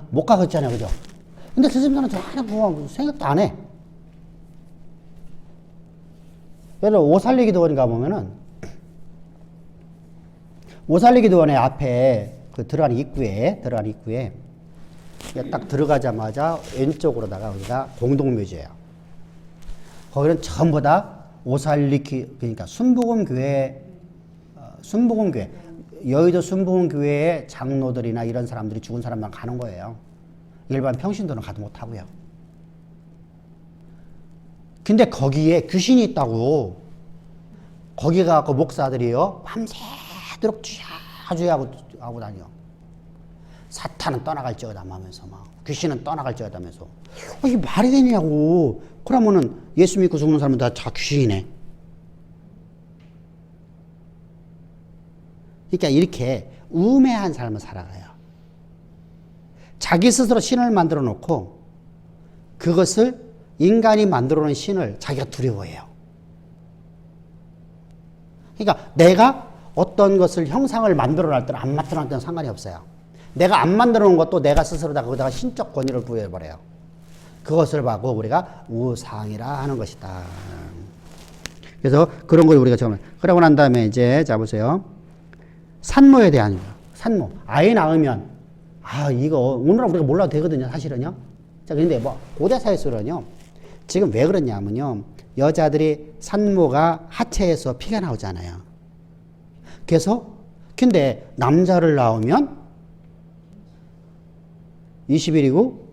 S1: 못 가겠잖아요, 그죠? 근데 들짐승은 전혀 그거 생각도 안 해. 예를 들어 오살리 기도원 가보면은 오살리 기도원의 앞에 그 들어가는 입구에 딱 들어가자마자 왼쪽으로다가 우리가 공동묘지예요. 거기는 전부 다 오살리 그러니까 순복음교회 여의도 순복음교회의 장로들이나 이런 사람들이 죽은 사람만 가는 거예요. 일반 평신도는 가도 못하고요. 근데 거기에 귀신이 있다고 거기 가서 목사들이요 밤새도록 주야주야하고 다녀. 사탄은 떠나갈지어다 하면서 막 귀신은 떠나갈지어다 하면서 이게 말이 되냐고. 그러면은 예수 믿고 죽는 사람은 다 귀신이네. 그러니까 이렇게 우매한 삶을 살아가요. 자기 스스로 신을 만들어 놓고 그것을 인간이 만들어 놓은 신을 자기가 두려워해요. 그러니까 내가 어떤 것을 형상을 만들어 놨든 안 만들어 놨든 상관이 없어요. 내가 안 만들어 놓은 것도 내가 스스로 거기다가 신적 권위를 부여해버려요. 그것을 보고 우리가 우상이라 하는 것이다. 그래서 그런 걸 우리가 처음에 그러고 난 다음에 이제 자 보세요. 산모에 대한 거. 산모. 아이 낳으면 이거 오늘은 우리가 몰라도 되거든요. 사실은요. 자 근데 뭐 고대 사회에서는요. 지금 왜 그러냐면요. 여자들이 산모가 하체에서 피가 나오잖아요. 그래서 근데 남자를 낳으면 20일이고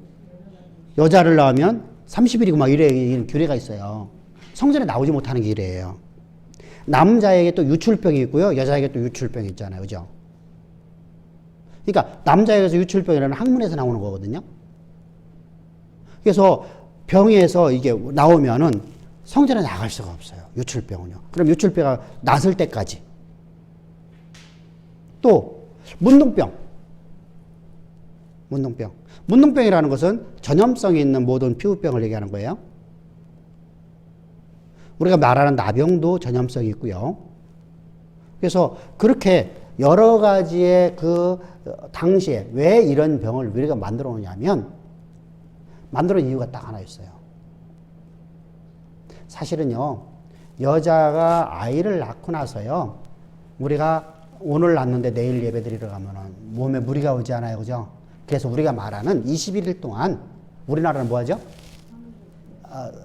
S1: 여자를 낳으면 30일이고 막 이런 규례가 있어요. 성전에 나오지 못하는 게 이래요. 남자에게 또 유출병이 있고요. 여자에게 또 유출병이 있잖아요. 그죠? 그러니까 남자에게서 유출병이라는 학문에서 나오는 거거든요. 그래서 병에서 이게 나오면은 성전에 나갈 수가 없어요. 유출병은요. 그럼 유출병이 났을 때까지. 또 문둥병. 문둥병이라는 것은 전염성이 있는 모든 피부병을 얘기하는 거예요. 우리가 말하는 나병도 전염성이 있고요. 그래서 그렇게 여러 가지의 그 당시에 왜 이런 병을 우리가 만들어 놓냐면 만들어 놓은 이유가 딱 하나 있어요. 사실은요, 여자가 아이를 낳고 나서요, 우리가 오늘 낳는데 내일 예배 드리러 가면은 몸에 무리가 오지 않아요. 그죠? 그래서 우리가 말하는 21일 동안 우리나라는 뭐 하죠?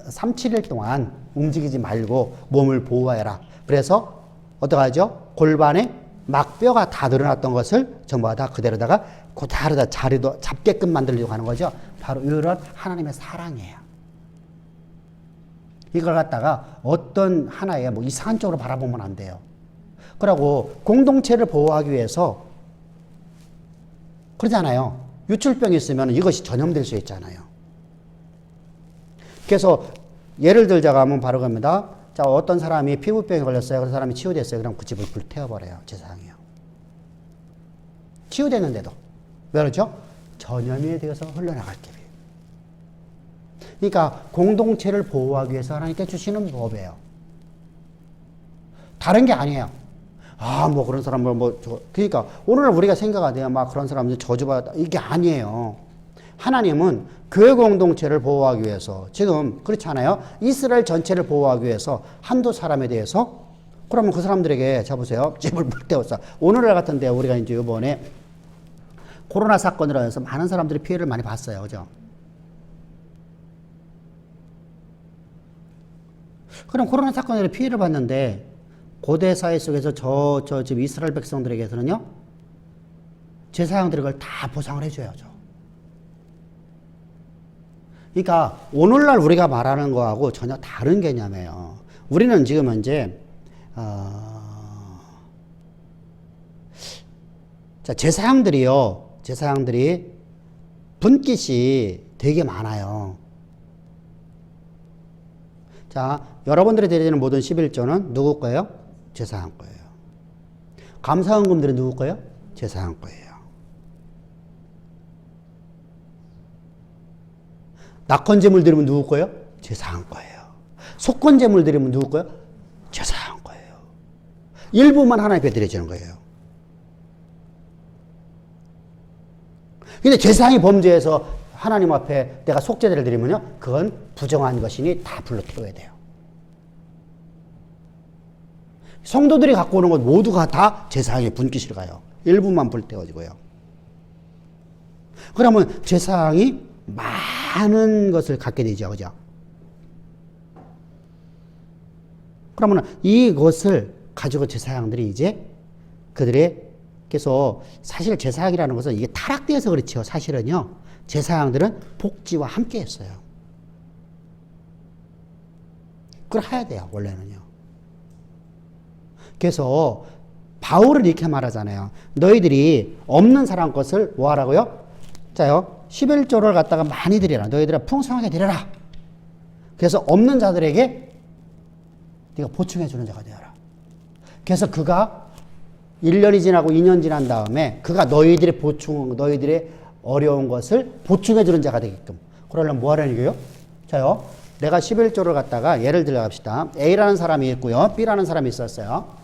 S1: 3, 7일 동안 움직이지 말고 몸을 보호해라. 그래서 어떡하죠? 골반에 막뼈가 다 늘어났던 것을 전부 다 그대로다가 그대로다 자리도 잡게끔 만들려고 하는 거죠. 바로 이런 하나님의 사랑이에요. 이걸 갖다가 어떤 하나의 뭐 이상한 쪽으로 바라보면 안 돼요. 그러고 공동체를 보호하기 위해서 그러잖아요. 유출병이 있으면 이것이 전염될 수 있잖아요. 그래서 예를 들자가 하면 바로 겁니다. 자, 어떤 사람이 피부병에 걸렸어요. 그 사람이 치유됐어요. 그럼 그 집을 불태워버려요. 제사장이요. 치유됐는데도. 왜 그렇죠? 전염에 대해서 흘러나갈게. 그러니까 공동체를 보호하기 위해서 하나님께 주시는 법이에요. 다른 게 아니에요. 뭐 그런 사람을 그러니까 오늘 우리가 생각하대요. 막 그런 사람들 저주받았다. 이게 아니에요. 하나님은 교회 공동체를 보호하기 위해서 지금 그렇지 않아요? 이스라엘 전체를 보호하기 위해서 한두 사람에 대해서 그러면 그 사람들에게 잡으세요. 집을 불태웠어. 오늘날 같은데 우리가 이제 이번에 코로나 사건으로 해서 많은 사람들이 피해를 많이 봤어요. 그죠? 그럼 코로나 사건으로 피해를 봤는데 고대 사회 속에서 지금 이스라엘 백성들에게서는요, 제사장들이 그걸 다 보상을 해줘요. 그러니까 오늘날 우리가 말하는 거하고 전혀 다른 개념이에요. 우리는 지금 현재 자, 제사장들이 분깃이 되게 많아요. 자, 여러분들이 드리는 모든 11조는 누구 거예요? 제사장 거예요. 감사헌금들은 누구 거예요? 제사장 거예요. 낙헌제물 드리면 누구 거예요? 제사장 거예요. 속건제물 드리면 누구 거예요? 제사장 거예요. 일부만 하나님 앞에 드려지는 거예요. 근데 제사장이 범죄해서 하나님 앞에 내가 속죄제를 드리면요, 그건 부정한 것이니 다 불로 태워야 돼요. 성도들이 갖고 오는 것 모두가 다 제사장의 분깃을 가요. 일부만 불 태워지고요. 그러면 제사장이 많은 것을 갖게 되죠. 그죠? 그러면 이것을 가지고 제사장들이 이제 그래서 사실 제사장이라는 것은 이게 타락되어서 그렇죠. 사실은요. 제사장들은 복지와 함께 했어요. 그걸 해야 돼요. 원래는요. 그래서 바울은 이렇게 말하잖아요. 너희들이 없는 사람 것을 뭐 하라고요? 자요. 11조를 갖다가 많이 드리라. 너희들아 풍성하게 드려라. 그래서 없는 자들에게 네가 보충해 주는 자가 되어라. 그래서 그가 1년이 지나고 2년 지난 다음에 그가 너희들의 어려운 것을 보충해 주는 자가 되게끔. 그러려면 뭐 하라는 얘기예요? 자요. 내가 11조를 갖다가 예를 들어 갑시다. A라는 사람이 있고요. B라는 사람이 있었어요.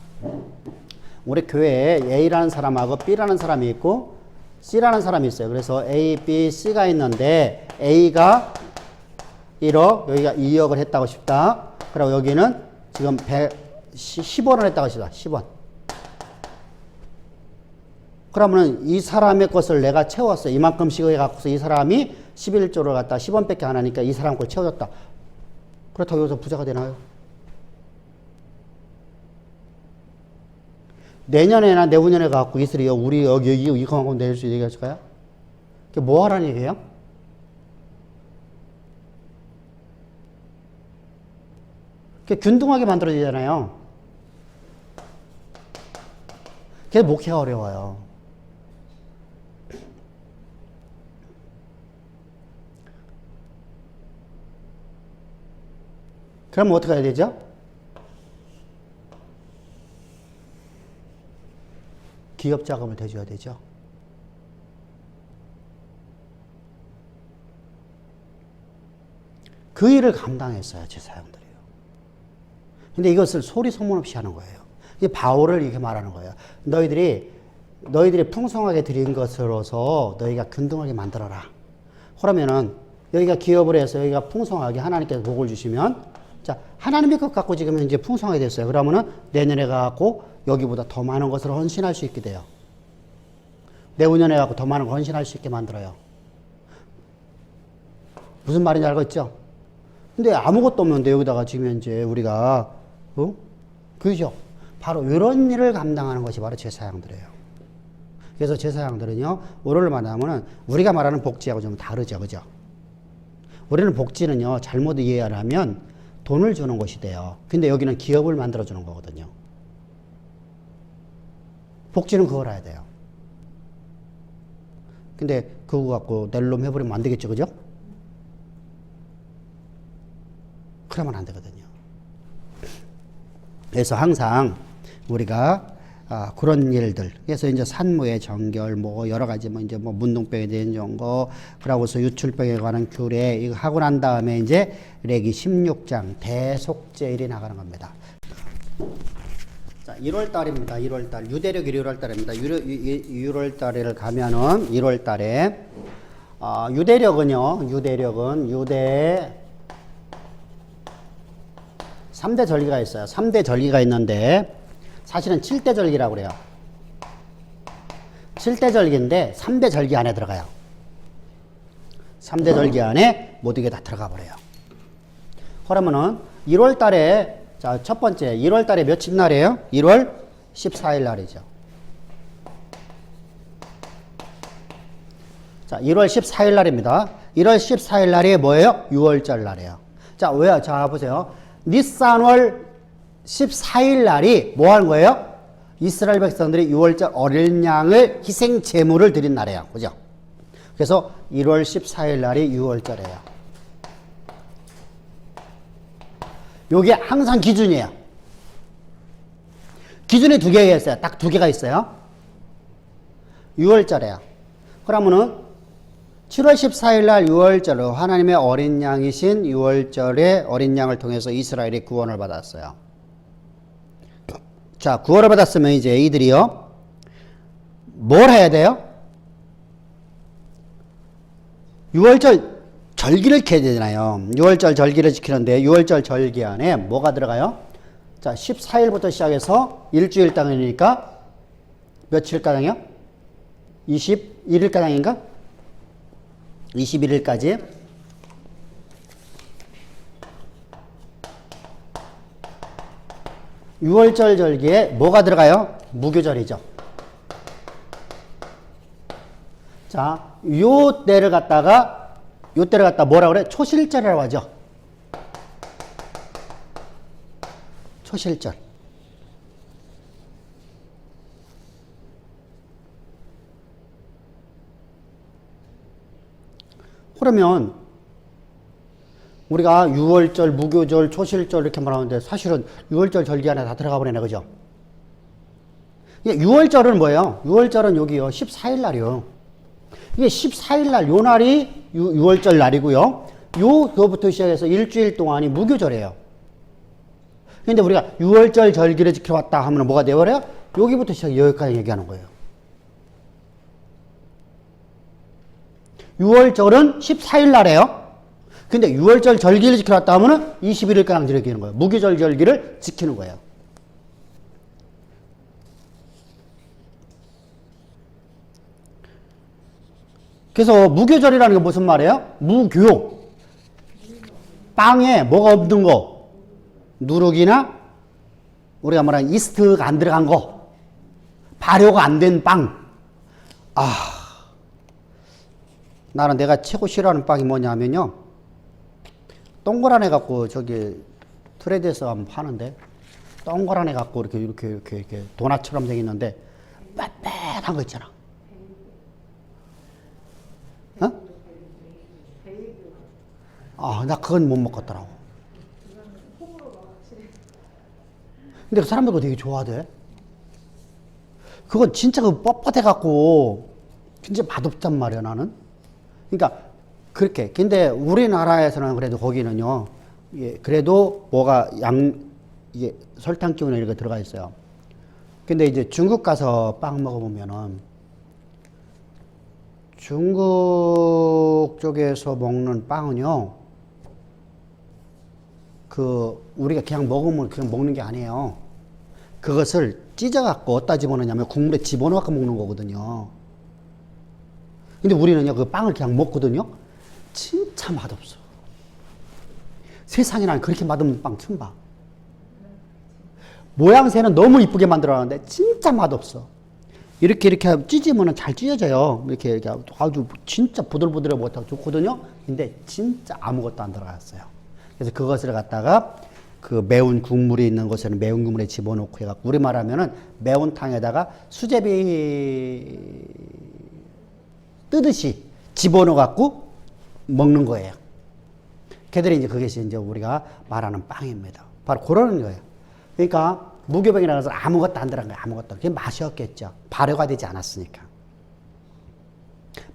S1: 우리 교회에 A라는 사람하고 B라는 사람이 있고 C라는 사람이 있어요. 그래서 A, B, C가 있는데 A가 1억, 여기가 2억을 했다고 싶다. 그리고 여기는 지금 10원을 했다고 싶다. 10원. 그러면 이 사람의 것을 내가 채웠어. 이만큼씩 해갖고서 이 사람이 11조를 갖다 10원밖에 안 하니까 이 사람 걸 채워줬다. 그렇다고 여기서 부자가 되나요? 내년에나 내후년에 갖고 이슬이요. 우리 여기 이거만큼 내릴 수 얘기할까요? 그게 뭐 하라는 얘기예요? 그게 균등하게 만들어지잖아요. 그게 목회가 어려워요. 그럼 어떻게 해야 되죠? 기업 자금을 대줘야 되죠. 그 일을 감당했어요, 제사장들이요. 근데 이것을 소리 소문 없이 하는 거예요. 이게 바울을 이렇게 말하는 거예요. 너희들이 풍성하게 드린 것으로서 너희가 균등하게 만들어라. 그러면은 여기가 기업을 해서 여기가 풍성하게 하나님께서 복을 주시면, 자, 하나님의 것 갖고 지금 이제 풍성하게 됐어요. 그러면은 내년에 갖고 여기보다 더 많은 것을 헌신할 수 있게 돼요. 내후년에 갖고 더 많은 걸 헌신할 수 있게 만들어요. 무슨 말인지 알겠죠? 근데 아무것도 없는데 여기다가 지금 이제 우리가, 그죠? 바로 이런 일을 감당하는 것이 바로 제사장들이에요. 그래서 제사장들은요, 우리를 만나면은 우리가 말하는 복지하고 좀 다르죠. 그죠? 우리는 복지는요, 잘못 이해를 하면 돈을 주는 것이 돼요. 근데 여기는 기업을 만들어주는 거거든요. 복지는 그걸 해야 돼요. 근데 그거 갖고 낼 놈 해버리면 안 되겠죠. 그죠? 그러면 안 되거든요. 그래서 항상 우리가 그런 일들, 그래서 이제 산모의 정결, 뭐 여러 가지 뭐 이제 뭐 문둥병에 대한 거, 그러고서 유출병에 관한 규례 이거 하고 난 다음에 이제 레기 16장 대속죄일이 나가는 겁니다. 자, 1월 달입니다. 1월 달. 유대력 1월 달입니다. 1월 달을 가면은 1월 달에 유대력은 유대 3대 절기가 있어요. 3대 절기가 있는데 사실은 7대 절기라고 그래요. 7대 절기인데 3대 절기 안에 들어가요. 3대 절기 안에 모든 게 다 들어가 버려요. 그러면은 1월 달에, 자, 첫 번째 1월 달에 며칠 날이에요? 1월 14일 날이죠. 자, 1월 14일 날입니다. 1월 14일 날이 뭐예요? 6월절 날이에요. 자, 왜요? 자, 보세요. 니산월 14일 날이 뭐 하는 거예요? 이스라엘 백성들이 6월절 어린 양을 희생 제물을 드린 날이에요. 그죠? 그래서 1월 14일 날이 6월절이에요. 요게 항상 기준이에요. 기준이 두 개가 있어요. 딱 두 개가 있어요. 6월절이에요. 그러면은 7월 14일 날 6월절, 하나님의 어린 양이신 6월절에 어린 양을 통해서 이스라엘이 구원을 받았어요. 자, 구원을 받았으면 이제 이들이요, 뭘 해야 돼요? 6월절 절기를 지켜야 되잖아요. 6월절 절기를 지키는데 6월절 절기 안에 뭐가 들어가요? 자, 14일부터 시작해서 일주일 당이니까 며칠가량이요? 21일가량인가? 21일까지. 유월절 절기에 뭐가 들어가요? 무교절이죠. 자, 요 때를 갖다 뭐라 그래? 초실절이라고 하죠. 초실절. 그러면 우리가 6월절, 무교절, 초실절 이렇게 말하는데 사실은 6월절 절기 안에 다 들어가 버리네, 그죠? 6월절은 뭐예요? 6월절은 여기요, 14일 날이요. 이게 14일 날, 요 날이 6월절 날이고요. 요거부터 시작해서 일주일 동안이 무교절이에요. 근데 우리가 6월절 절기를 지켜왔다 하면 뭐가 되어버려요? 여기부터 시작, 여기까지 얘기하는 거예요. 6월절은 14일 날이에요. 근데 6월절 절기를 지켜왔다 하면은 21일가량 지키는 거예요. 무교절 절기를 지키는 거예요. 그래서 무교절이라는 게 무슨 말이에요? 무교. 빵에 뭐가 없는 거. 누룩이나 우리가 말하는 이스트가 안 들어간 거. 발효가 안 된 빵. 나는 내가 최고 싫어하는 빵이 뭐냐면요, 동그란 애 갖고 저기 트레이드에서 한번 파는데, 동그란 애 갖고 이렇게 도넛처럼 생겼는데 빳빳한 거 있잖아. 어? 나 그건 못 먹겠더라고. 근데 그 사람들 그거 되게 좋아하대. 그건 진짜 그 뻣뻣해 갖고 진짜 맛없단 말이야, 나는. 그러니까 그렇게. 근데 우리나라에서는 그래도 거기는요, 그래도 뭐가 이게 설탕 기운이 이렇게 들어가 있어요. 근데 이제 중국 가서 빵 먹어보면은 중국 쪽에서 먹는 빵은요, 우리가 그냥 먹으면 그냥 먹는 게 아니에요. 그것을 찢어갖고 어디다 집어넣냐면 국물에 집어넣고 먹는 거거든요. 근데 우리는요, 그 빵을 그냥 먹거든요. 진짜 맛없어. 세상에 난 그렇게 맛없는 빵 처음 봐. 모양새는 너무 이쁘게 만들어놨는데 진짜 맛없어. 이렇게 찢으면 잘 찢어져요. 이렇게 아주 진짜 부들부들해 못하고 좋거든요. 근데 진짜 아무것도 안 들어갔어요. 그래서 그것을 갖다가 그 매운 국물이 있는 것에는 매운 국물에 집어넣고 해갖고, 우리 말하면은 매운탕에다가 수제비 뜨듯이 집어넣어갖고 먹는 거예요. 걔들이 이제 그것이 이제 우리가 말하는 빵입니다. 바로 그러는 거예요. 그러니까 무교병이라는 것은 아무것도 안 들어간 거예요. 아무것도. 그게 맛이 없겠죠. 발효가 되지 않았으니까.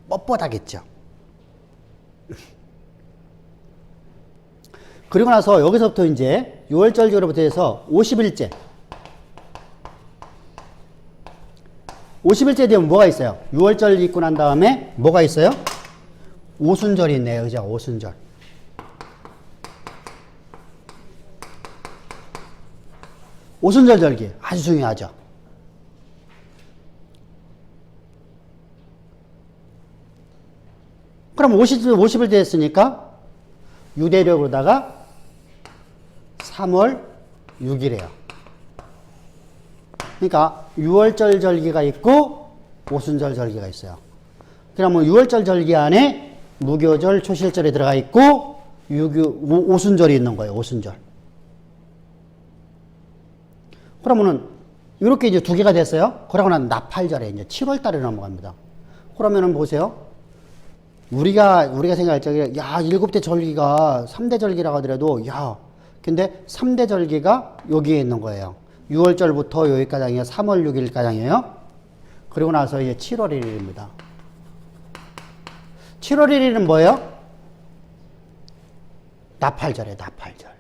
S1: 뻣뻣하겠죠. 그리고 나서 여기서부터 이제 6월절기로부터 해서 50일째. 50일째 되면 뭐가 있어요? 6월절 있고 난 다음에 뭐가 있어요? 오순절이 있네요. 그죠? 오순절. 오순절 절기 아주 중요하죠. 그럼 50일 됐으니까 유대력으로다가 3월 6일이에요. 그러니까 6월절 절기가 있고 오순절 절기가 있어요. 그러면 6월절 절기 안에 무교절, 초실절이 들어가 있고 오순절이 있는 거예요. 오순절. 그러면은 이렇게 이제 두 개가 됐어요. 그러고 난 나팔절에 이제 7월 달에 넘어갑니다. 그러면은 보세요. 우리가 생각할 적에 야, 7대 절기가 3대 절기라고 하더라도 야, 근데 3대 절기가 여기에 있는 거예요. 6월절부터 여기까지예요. 3월 6일까지예요. 그리고 나서 이제 7월 1일입니다. 7월 1일은 뭐예요? 나팔절이에요, 나팔절.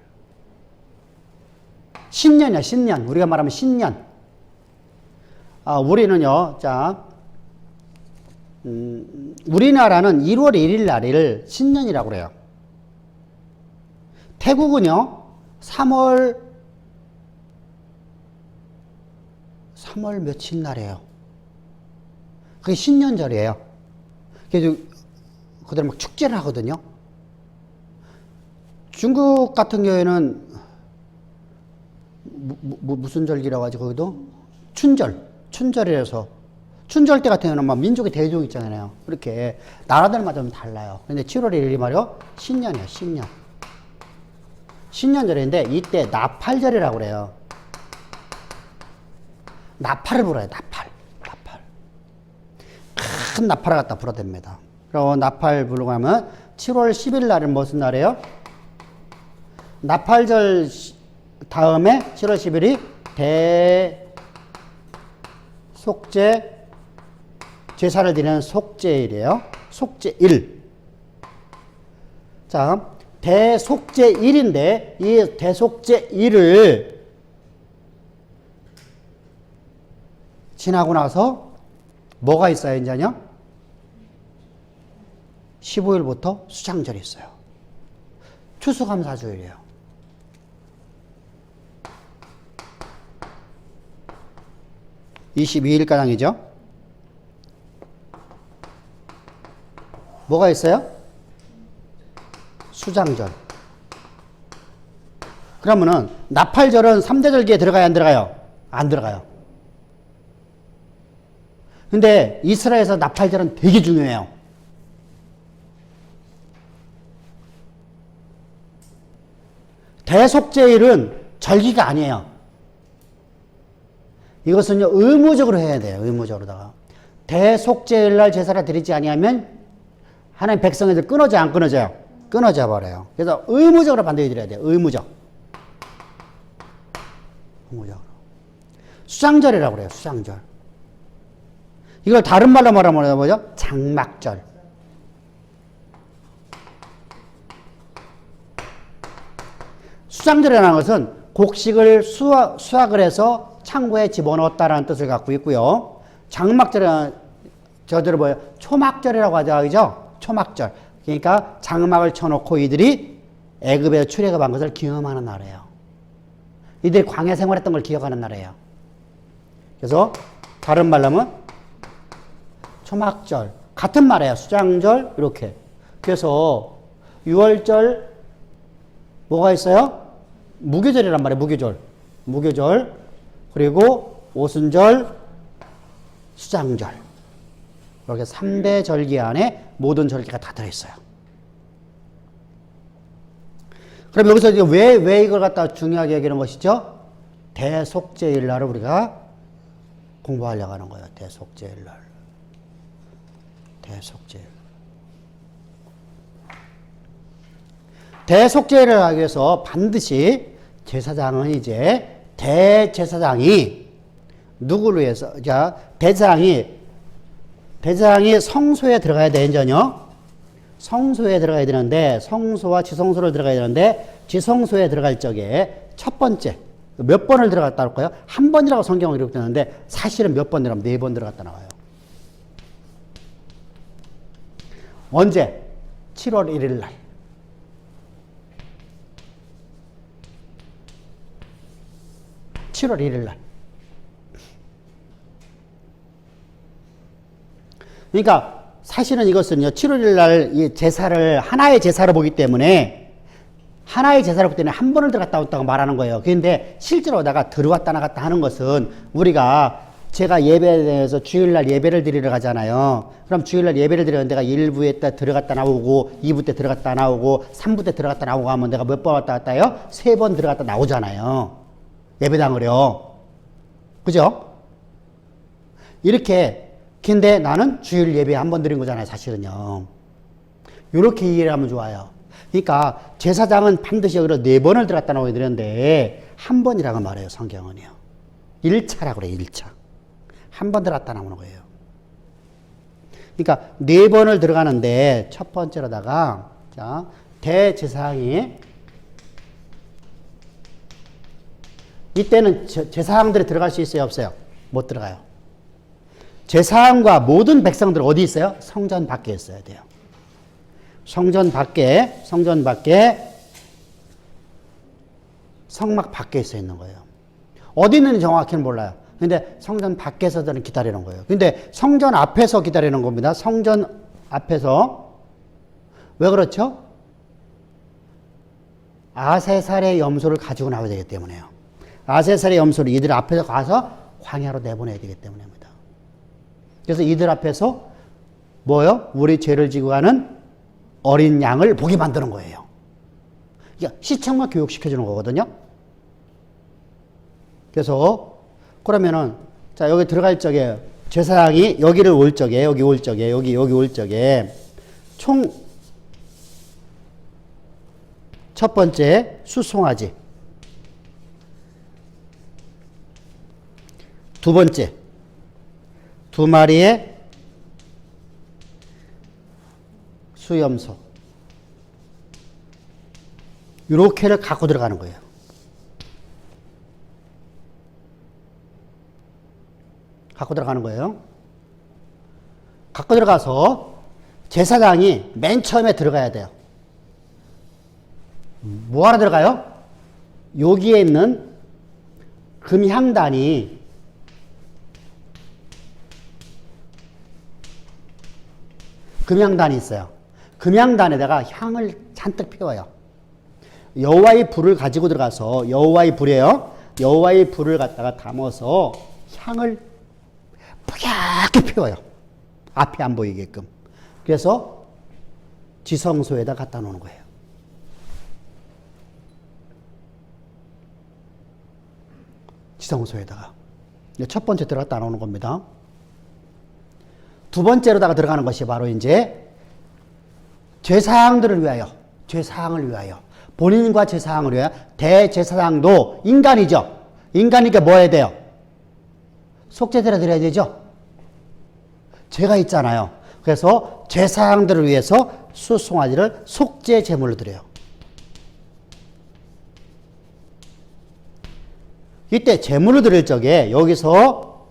S1: 신년이야, 신년. 우리가 말하면 신년. 우리는요, 자, 우리나라는 1월 1일 날을 신년이라고 그래요. 태국은요, 3월 며칠 날이에요. 그게 신년절이에요. 그래서 그들 막 축제를 하거든요. 중국 같은 경우에는 무슨 절기라고 하지, 거기도? 춘절이라서. 춘절 때 같은 경우는 막 민족의 대종 있잖아요. 그렇게 나라들마다 좀 달라요. 근데 7월 1일이 말이요, 신년이에요, 신년. 신년절인데 이때 나팔절이라고 그래요. 나팔을 불어요, 나팔. 큰 나팔을 갖다 불어댑니다. 그리고 나팔 부르고 하면 7월 10일 날은 무슨 날이에요? 나팔절 다음에 7월 10일이 대속제, 제사를 드리는 속제일이에요. 속제일. 자, 대속제일인데 이 대속제일을 지나고 나서 뭐가 있어요, 이제요? 15일부터 수장절이 있어요. 추수감사주일이에요. (22일가량이죠) 뭐가 있어요? 수장절. 그러면은 나팔절은 3대 절기에 들어가요, 안 들어가요? 안 들어가요. 근데 이스라엘에서 나팔절은 되게 중요해요. 대속제일은 절기가 아니에요. 이것은요, 의무적으로 해야 돼요. 의무적으로다가. 대속제일 날 제사를 드리지 아니하면 하나님 백성애들 끊어져, 안 끊어져요? 끊어져 버려요. 그래서 의무적으로 반드시 드려야 돼요. 의무적. 수장절이라고 그래요. 수장절. 이걸 다른 말로 말하면 뭐죠? 장막절. 수장절이라는 것은 곡식을 수확을 해서 창고에 집어넣었다라는 뜻을 갖고 있고요. 장막절은 저들은 뭐예요? 초막절이라고 하죠, 그죠? 초막절. 그러니까 장막을 쳐놓고 이들이 애굽에서 출애굽한 것을 기념하는 날이에요. 이들이 광야 생활했던 걸 기억하는 날이에요. 그래서 다른 말로 하면 초막절. 같은 말이에요. 수장절 이렇게. 그래서 6월절 뭐가 있어요? 무교절이란 말이에요. 무교절. 무교절. 그리고 오순절, 수장절. 이렇게 3대 절기 안에 모든 절기가 다 들어있어요. 그럼 여기서 이제 왜 이걸 갖다 중요하게 얘기하는 것이죠? 대속제일 날을 우리가 공부하려고 하는 거예요. 대속제일 날. 대속제일. 대속제일을 하기 위해서 반드시 제사장은 이제 대제사장이 누구를 위해서, 자, 대제사장이 성소에 들어가야 되는전요. 성소에 들어가야 되는데, 성소와 지성소를 들어가야 되는데, 지성소에 들어갈 적에 첫 번째, 몇 번을 들어갔다 할까요? 한 번이라고 성경은 기록되는데, 사실은 몇 번 들어가면 4번 들어갔다 나와요. 언제? 7월 1일 날. 그러니까 사실은 이것은요, 7월 1일 날 이 제사를 하나의 제사로 보기 때문에 한 번을 들어갔다 왔다고 말하는 거예요. 그런데 실제로 내가 들어왔다 나갔다 하는 것은 제가 예배에 대해서 주일날 예배를 드리러 가잖아요. 그럼 주일날 예배를 드리는데 내가 1부 때 들어갔다 나오고 2부 때 들어갔다 나오고 3부 때 들어갔다 나오고 하면 내가 몇 번 왔다 갔다 해요? 3번 들어갔다 나오잖아요. 예배당을요. 그죠? 이렇게, 근데 나는 주일 예배 한 번 드린 거잖아요, 사실은요. 이렇게 이해를 하면 좋아요. 그러니까 제사장은 반드시 여기로 4번을 들어갔다고 해드렸는데 한 번이라고 말해요, 성경은요. 1차라고 그래요, 1차. 한 번 들어갔다 나오는 거예요. 그러니까 4번을 들어가는데 첫 번째로다가, 자, 대제사장이, 이때는 제사장들이 들어갈 수 있어요, 없어요? 못 들어가요. 제사장과 모든 백성들 어디 있어요? 성전 밖에 있어야 돼요. 성전 밖에 성막 밖에 있어 있는 거예요. 어디 있는지 정확히는 몰라요. 근데 성전 밖에서들은 기다리는 거예요. 근데 성전 앞에서 기다리는 겁니다. 성전 앞에서. 왜 그렇죠? 아세살의 염소를 가지고 나와야 되기 때문에요. 아세살의 염소를 이들 앞에서 가서 광야로 내보내야 되기 때문입니다. 그래서 이들 앞에서 뭐요? 우리 죄를 지고 가는 어린 양을 보게 만드는 거예요. 그러니까 시청만 교육시켜주는 거거든요. 그래서 그러면은 자, 여기 들어갈 적에 제사장이 여기를 올 적에 여기 올 적에 총 첫 번째 수송아지, 두 번째 2마리의 수염소, 이렇게를 갖고 들어가는 거예요. 갖고 들어가는 거예요. 갖고 들어가서 제사장이 맨 처음에 들어가야 돼요. 뭐 하러 들어가요? 여기에 있는 금향단이 있어요. 금향단에다가 향을 잔뜩 피워요. 여호와의 불을 가지고 들어가서 여호와의 불이에요. 여호와의 불을 갖다가 담아서 향을 뿌옇게 피워요. 앞이 안 보이게끔. 그래서 지성소에다 갖다 놓는 거예요. 지성소에다가. 첫 번째 들어갔다 나오는 겁니다. 두 번째로다가 들어가는 것이 바로 이제 제사장들을 위하여, 제사장을 위하여, 본인과 제사장을 위하여, 대제사장도 인간이죠. 인간이니까 뭐 해야 돼요? 속죄제를 드려야 되죠. 죄가 있잖아요. 그래서 제사장들을 위해서 수송아지를 속죄 제물로 드려요. 이때 제물을 드릴 적에 여기서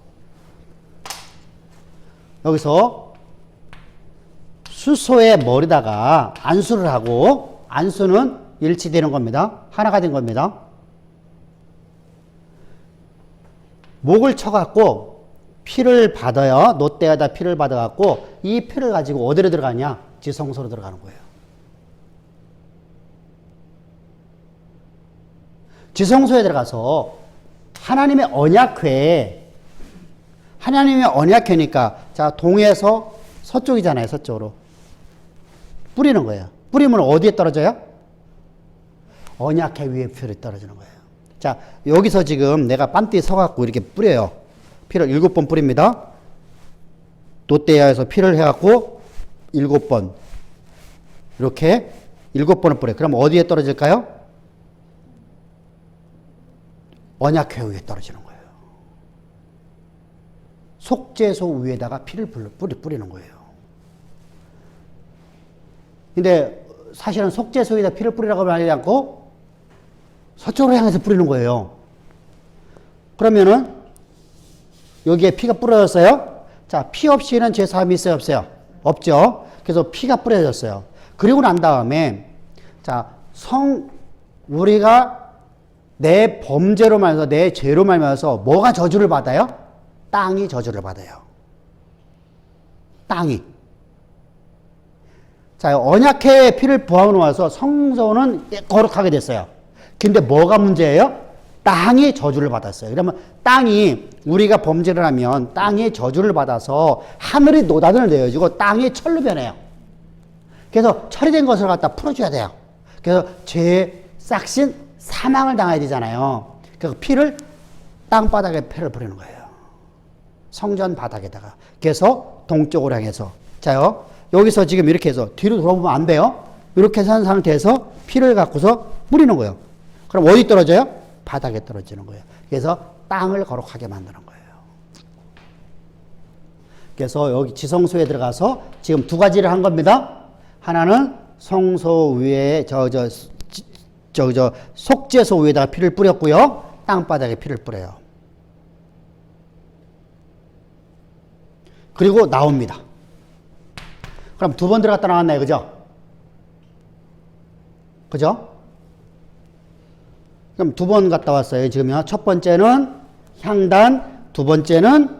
S1: 수소의 머리다가 안수를 하고, 안수는 일치되는 겁니다. 하나가 된 겁니다. 목을 쳐갖고 피를 받아요. 놋대에다 피를 받아갖고 이 피를 가지고 어디로 들어가냐? 지성소로 들어가는 거예요. 지성소에 들어가서 하나님의 언약궤니까 자, 동에서 서쪽이잖아요. 서쪽으로 뿌리는 거예요. 뿌리면 어디에 떨어져요? 언약궤 위에 피를 떨어지는 거예요. 자, 여기서 지금 내가 빤띠에 서갖고 이렇게 뿌려요. 피를 7번 뿌립니다. 놋대야에서 피를 해갖고 7번. 이렇게 7번을 뿌려요. 그럼 어디에 떨어질까요? 언약궤 위에 떨어지는 거예요. 속죄소 위에다가 피를 뿌리는 거예요. 근데 사실은 속죄소에다 피를 뿌리라고 말하지 않고 서쪽으로 향해서 뿌리는 거예요. 그러면은 여기에 피가 뿌려졌어요. 자, 피 없이는 제사함이 있어요, 없어요? 없죠. 그래서 피가 뿌려졌어요. 그리고 난 다음에 자, 우리가 내 범죄로 말해서, 내 죄로 말해서 뭐가 저주를 받아요? 땅이 저주를 받아요. 땅이. 자, 언약궤에 피를 부어놓아서 성소는 거룩하게 됐어요. 근데 뭐가 문제예요? 땅이 저주를 받았어요. 그러면 땅이, 우리가 범죄를 하면 땅이 저주를 받아서 하늘이 노다든을 내어주고 땅이 철로 변해요. 그래서 처리된 것을 갖다 풀어줘야 돼요. 그래서 죄의 싹신 사망을 당해야 되잖아요. 그래서 피를 땅바닥에 피를 뿌리는 거예요. 성전 바닥에다가. 그래서 동쪽으로 향해서. 자요. 여기서 지금 이렇게 해서 뒤로 돌아보면 안 돼요. 이렇게 산 상태에서 피를 갖고서 뿌리는 거예요. 그럼 어디 떨어져요? 바닥에 떨어지는 거예요. 그래서 땅을 거룩하게 만드는 거예요. 그래서 여기 지성소에 들어가서 지금 두 가지를 한 겁니다. 하나는 성소 위에 속죄소 위에다가 피를 뿌렸고요. 땅바닥에 피를 뿌려요. 그리고 나옵니다. 그럼 두 번 들어갔다 나왔나요? 그죠? 그죠? 그럼 두 번 갔다 왔어요. 지금요. 첫 번째는 향단, 두 번째는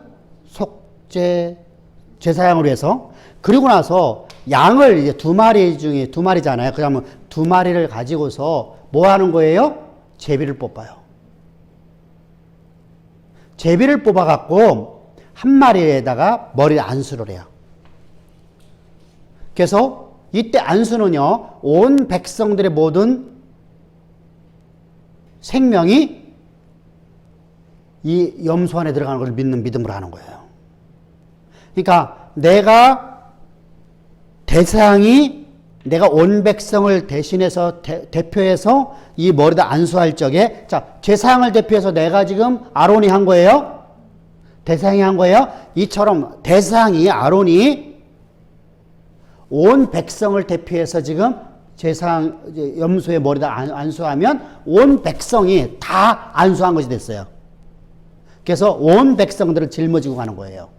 S1: 제사양으로 해서. 그리고 나서 양을 이제 두 마리 중에 두 마리잖아요. 그러면 두 마리를 가지고서 뭐 하는 거예요? 제비를 뽑아요. 제비를 뽑아갖고 한 마리에다가 머리 안수를 해요. 그래서 이때 안수는요, 온 백성들의 모든 생명이 이 염소 안에 들어가는 걸 믿는 믿음으로 하는 거예요. 그러니까 내가 온 백성을 대신해서 대표해서 이 머리다 안수할 적에, 자, 제사장을 대표해서 내가 지금 아론이 한 거예요. 대사장이 한 거예요. 이처럼 대사장이 아론이 온 백성을 대표해서 지금 제사장 염소의 머리다 안수하면 온 백성이 다 안수한 것이 됐어요. 그래서 온 백성들을 짊어지고 가는 거예요.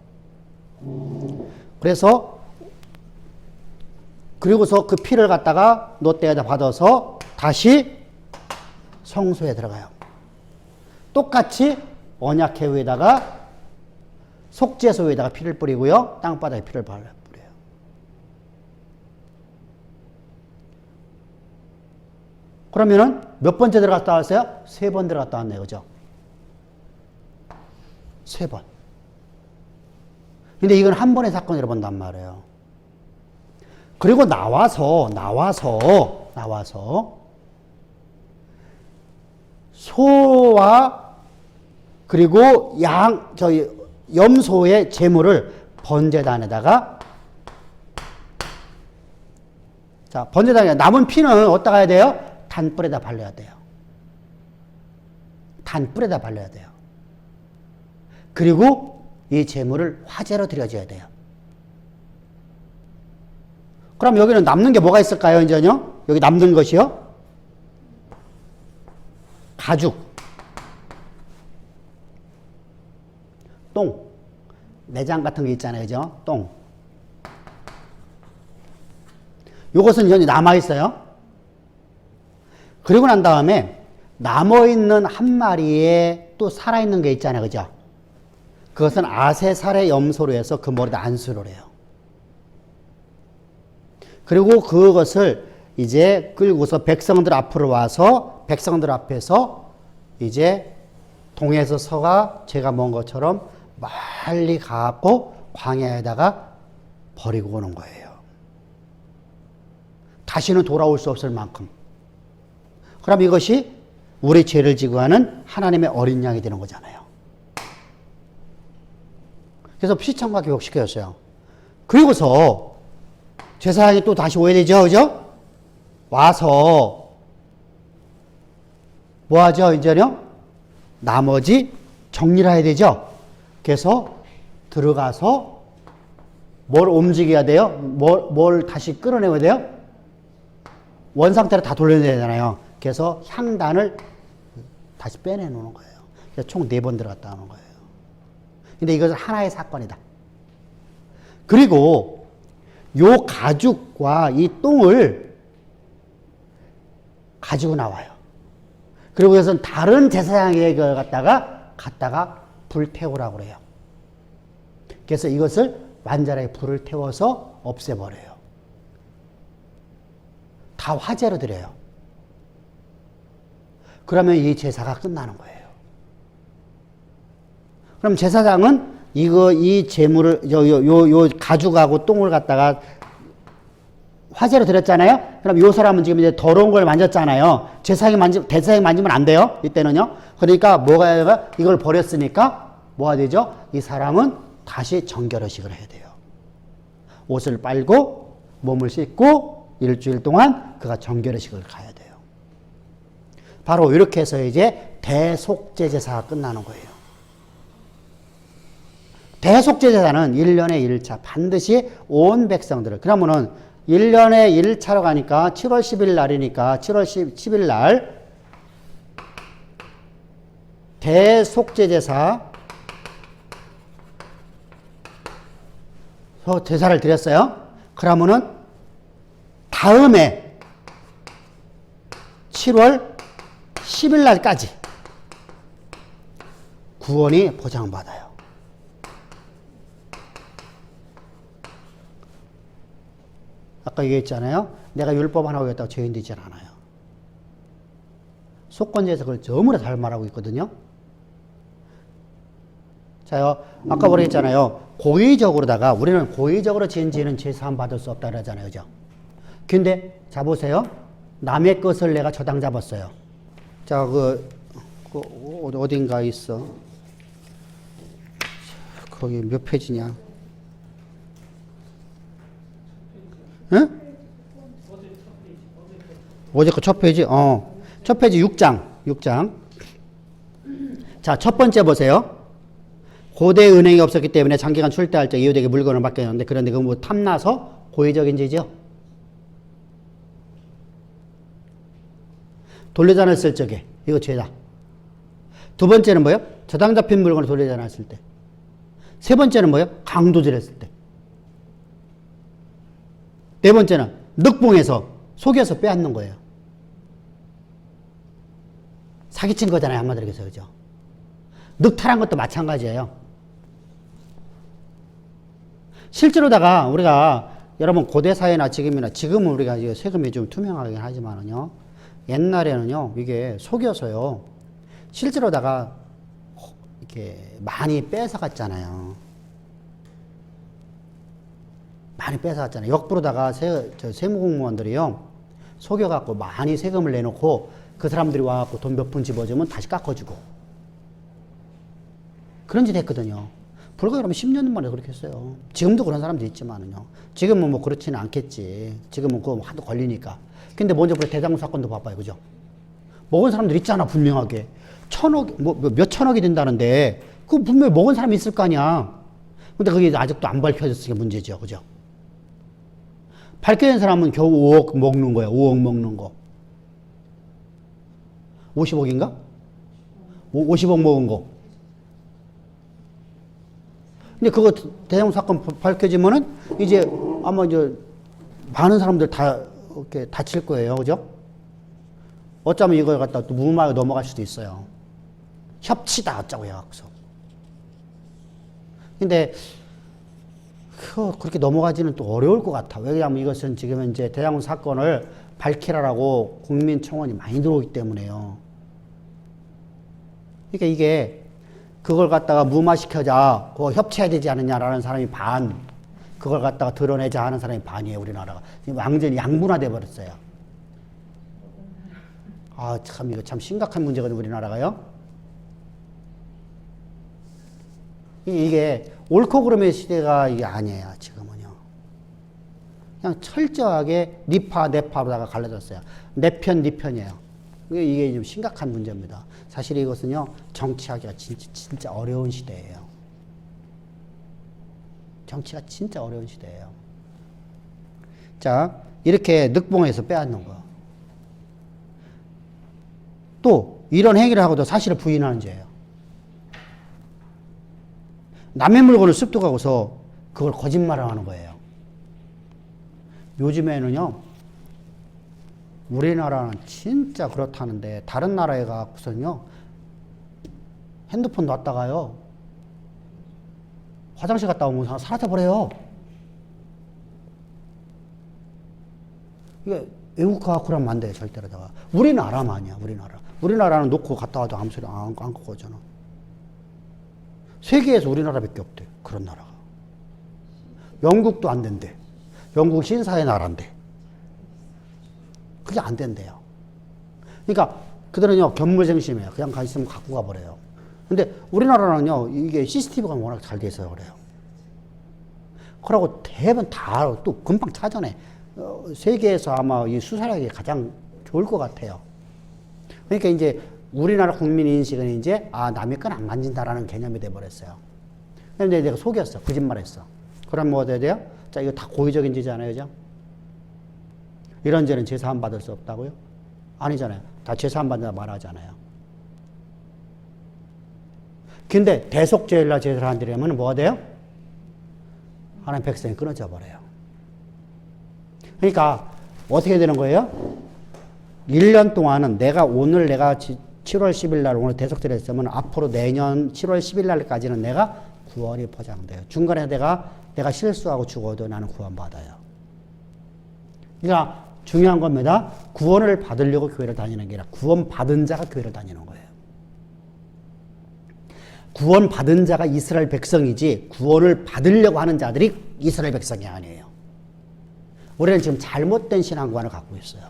S1: 그리고서 그 피를 갖다가 놋대에다 받아서 다시 성소에 들어가요. 똑같이 언약궤 위에다가 속죄소 위에다가 피를 뿌리고요. 땅바닥에 피를 뿌려요. 그러면은 몇 번째 들어갔다 왔어요? 세 번 들어갔다 왔네요. 그죠? 세 번. 근데 이건 한 번의 사건이라 본단 말이에요. 그리고 나와서 소와 그리고 염소의 제물을 번제단에다가, 자, 번제단에 남은 피는 어디다 가야 돼요? 단불에다 발려야 돼요. 단불에다 발려야 돼요. 그리고 이 제물을 화제로 드려줘야 돼요. 그럼 여기는 남는 게 뭐가 있을까요, 이제요? 여기 남는 것이요? 가죽, 똥, 내장 같은 게 있잖아요, 그죠? 똥. 요것은 현재 남아있어요. 그리고 난 다음에 남아있는 한 마리에 또 살아있는 게 있잖아요, 그죠? 그것은 아세살의 염소로 해서 그 머리에다 안수를 해요. 그리고 그것을 이제 끌고서 백성들 앞으로 와서 백성들 앞에서 이제 동에서 서가 제가 먼 것처럼 멀리 가고 광야에다가 버리고 오는 거예요. 다시는 돌아올 수 없을 만큼. 그럼 이것이 우리 죄를 지고 하는 하나님의 어린 양이 되는 거잖아요. 그래서 피시청과 교육시켰어요. 그리고서 제사장이 또 다시 오야 되죠, 그죠? 와서 뭐 하죠, 이제요? 나머지 정리를 해야 되죠? 그래서 들어가서 뭘 움직여야 돼요? 뭘 다시 끌어내야 돼요? 원상태로 다 돌려야 되잖아요. 그래서 향단을 다시 빼내놓는 거예요. 그래서 총 4번 들어갔다 하는 거예요. 근데 이것은 하나의 사건이다. 그리고 요 가죽과 이 똥을 가지고 나와요. 그리고 이것은 다른 제사장에게 갖다가 불태우라고 그래요. 그래서 이것을 완전하게 불을 태워서 없애버려요. 다 화제로 드려요. 그러면 이 제사가 끝나는 거예요. 그럼 제사장은 이 재물을, 요 가죽하고 똥을 갖다가 화제로 드렸잖아요. 그럼 이 사람은 지금 이제 더러운 걸 만졌잖아요. 대상이 만지면 안 돼요. 이때는요. 그러니까 뭐가 해야 이걸 버렸으니까 뭐가 되죠? 이 사람은 다시 정결의식을 해야 돼요. 옷을 빨고 몸을 씻고 일주일 동안 그가 정결의식을 가야 돼요. 바로 이렇게 해서 이제 대속죄 제사가 끝나는 거예요. 대속죄 제사는 1년에 1차 반드시 온 백성들을 그러면은 1년에 1차로 가니까 7월 10일 날이니까 7월 10일 날 대속죄 제사 제사를 드렸어요. 그러면은 다음에 7월 10일 날까지 구원이 보장받아요. 아까 얘기했잖아요. 내가 율법 하나 하겠다고 죄인 되질 않아요. 속건제에서 그걸 너무나 잘 말하고 있거든요. 자요, 아까 우리 했잖아요. 고의적으로다가 우리는 고의적으로 지은 죄는 죄사함 받을 수 없다 그러잖아요. 그죠? 근데 자 보세요. 남의 것을 내가 저당 잡았어요. 자, 어딘가 있어. 거기 몇 페이지냐? 응? 어제 거 첫 페이지? 첫 페이지 6장. 자, 첫 번째 보세요. 고대 은행이 없었기 때문에 장기간 출대할 때 이웃에게 물건을 맡겼는데 그런데 그건 뭐 탐나서 고의적인 죄죠. 돌리지 않았을 적에 이거 죄다. 두 번째는 뭐예요? 저당 잡힌 물건을 돌리지 않았을 때. 세 번째는 뭐예요? 강도질 했을 때. 네 번째는 늑봉해서 속여서 빼앗는 거예요. 사기친 거잖아요. 한마디로 해서. 그죠? 늑탈한 것도 마찬가지예요. 실제로다가 우리가 여러분 고대 사회나 지금은 우리가 이제 세금이 좀 투명하긴 하지만은요. 옛날에는요. 이게 속여서요. 실제로다가 이렇게 많이 뺏어갔잖아요. 많이 뺏어갔잖아요. 역부로다가 세무공무원들이요. 속여갖고 많이 세금을 내놓고 그 사람들이 와갖고 돈 몇 푼 집어주면 다시 깎아주고. 그런 짓 했거든요. 불과 그러면 10년 만에 그렇게 했어요. 지금도 그런 사람도 있지만은요. 지금은 뭐 그렇지는 않겠지. 지금은 그거 하도 걸리니까. 근데 먼저 대장동 사건도 봐봐요. 그죠? 먹은 사람들 있잖아. 분명하게. 몇 천억이 된다는데 그거 분명히 먹은 사람이 있을 거 아니야. 근데 그게 아직도 안 밝혀졌으니까 문제죠. 그죠? 밝혀진 사람은 겨우 5억 먹는 거야. 5억 먹는 거. 50억인가? 50억 먹은 거. 근데 그거 대형 사건 밝혀지면은 이제 아마 이제 많은 사람들 다 이렇게 다칠 거예요. 그죠? 어쩌면 이걸 갖다 또 무마하게 넘어갈 수도 있어요. 협치다 어쩌고 해갖고서. 근데 그렇게 넘어가지는 또 어려울 것 같아. 왜냐하면 이것은 지금 이제 대장동 사건을 밝히라라고 국민청원이 많이 들어오기 때문에요. 그러니까 이게 그걸 갖다가 무마시켜자, 그거 협치해야 되지 않느냐라는 사람이 반, 그걸 갖다가 드러내자 하는 사람이 반이에요, 우리나라가. 지금 완전히 양분화돼 버렸어요. 아, 참, 이거 참 심각한 문제거든요, 우리나라가요. 이게 옳고 그름의 시대가 이게 아니에요, 지금은요. 그냥 철저하게 니파, 내파로다가 갈라졌어요. 내 편, 니 편이에요. 이게 좀 심각한 문제입니다. 사실 이것은요, 정치하기가 진짜 어려운 시대예요. 정치가 진짜 어려운 시대예요. 자, 이렇게 늑봉에서 빼앗는 거. 또, 이런 행위를 하고도 사실을 부인하는 죄예요. 남의 물건을 습득하고서 그걸 거짓말을 하는 거예요. 요즘에는요, 우리나라는 진짜 그렇다는데 다른 나라에 가서는요 핸드폰 놨다가요 화장실 갔다 오면 사라져버려요. 이게 외국 가서 그러면 안 돼요. 절대로다가. 우리나라만이야. 우리나라는 놓고 갔다 와도 아무 소리 안 걷고 오잖아. 세계에서 우리나라밖에 없대. 그런 나라가. 영국도 안 된대. 영국 신사의 나라인데. 그게 안 된대요. 그러니까 그들은요, 견물생심이에요. 그냥 가 있으면 갖고 가버려요. 근데 우리나라는요, 이게 CCTV가 워낙 잘 돼 있어서 그래요. 그러고 대부분 다 또 금방 찾아내. 세계에서 아마 이 수사력이 가장 좋을 것 같아요. 그러니까 이제 우리나라 국민 인식은 이제, 남의 건 안 만진다라는 개념이 돼버렸어요. 근데 내가 속였어. 거짓말했어. 그럼 뭐 돼야 돼요? 자, 이거 다 고의적인 죄잖아요. 그죠? 이런 죄는 재사함 받을 수 없다고요? 아니잖아요. 다 재사함 받는다 말하잖아요. 근데 대속죄일날 제사를 안 드리면 뭐가 돼요? 하나님 백성이 끊어져 버려요. 그러니까 어떻게 되는 거예요? 1년 동안은 오늘 내가 7월 10일 날 오늘 대속죄를 했으면 앞으로 내년 7월 10일 날까지는 내가 구원이 보장돼요. 중간에 내가 실수하고 죽어도 나는 구원받아요. 그러니까 중요한 겁니다. 구원을 받으려고 교회를 다니는 게 아니라 구원받은 자가 교회를 다니는 거예요. 구원받은 자가 이스라엘 백성이지 구원을 받으려고 하는 자들이 이스라엘 백성이 아니에요. 우리는 지금 잘못된 신앙관을 갖고 있어요.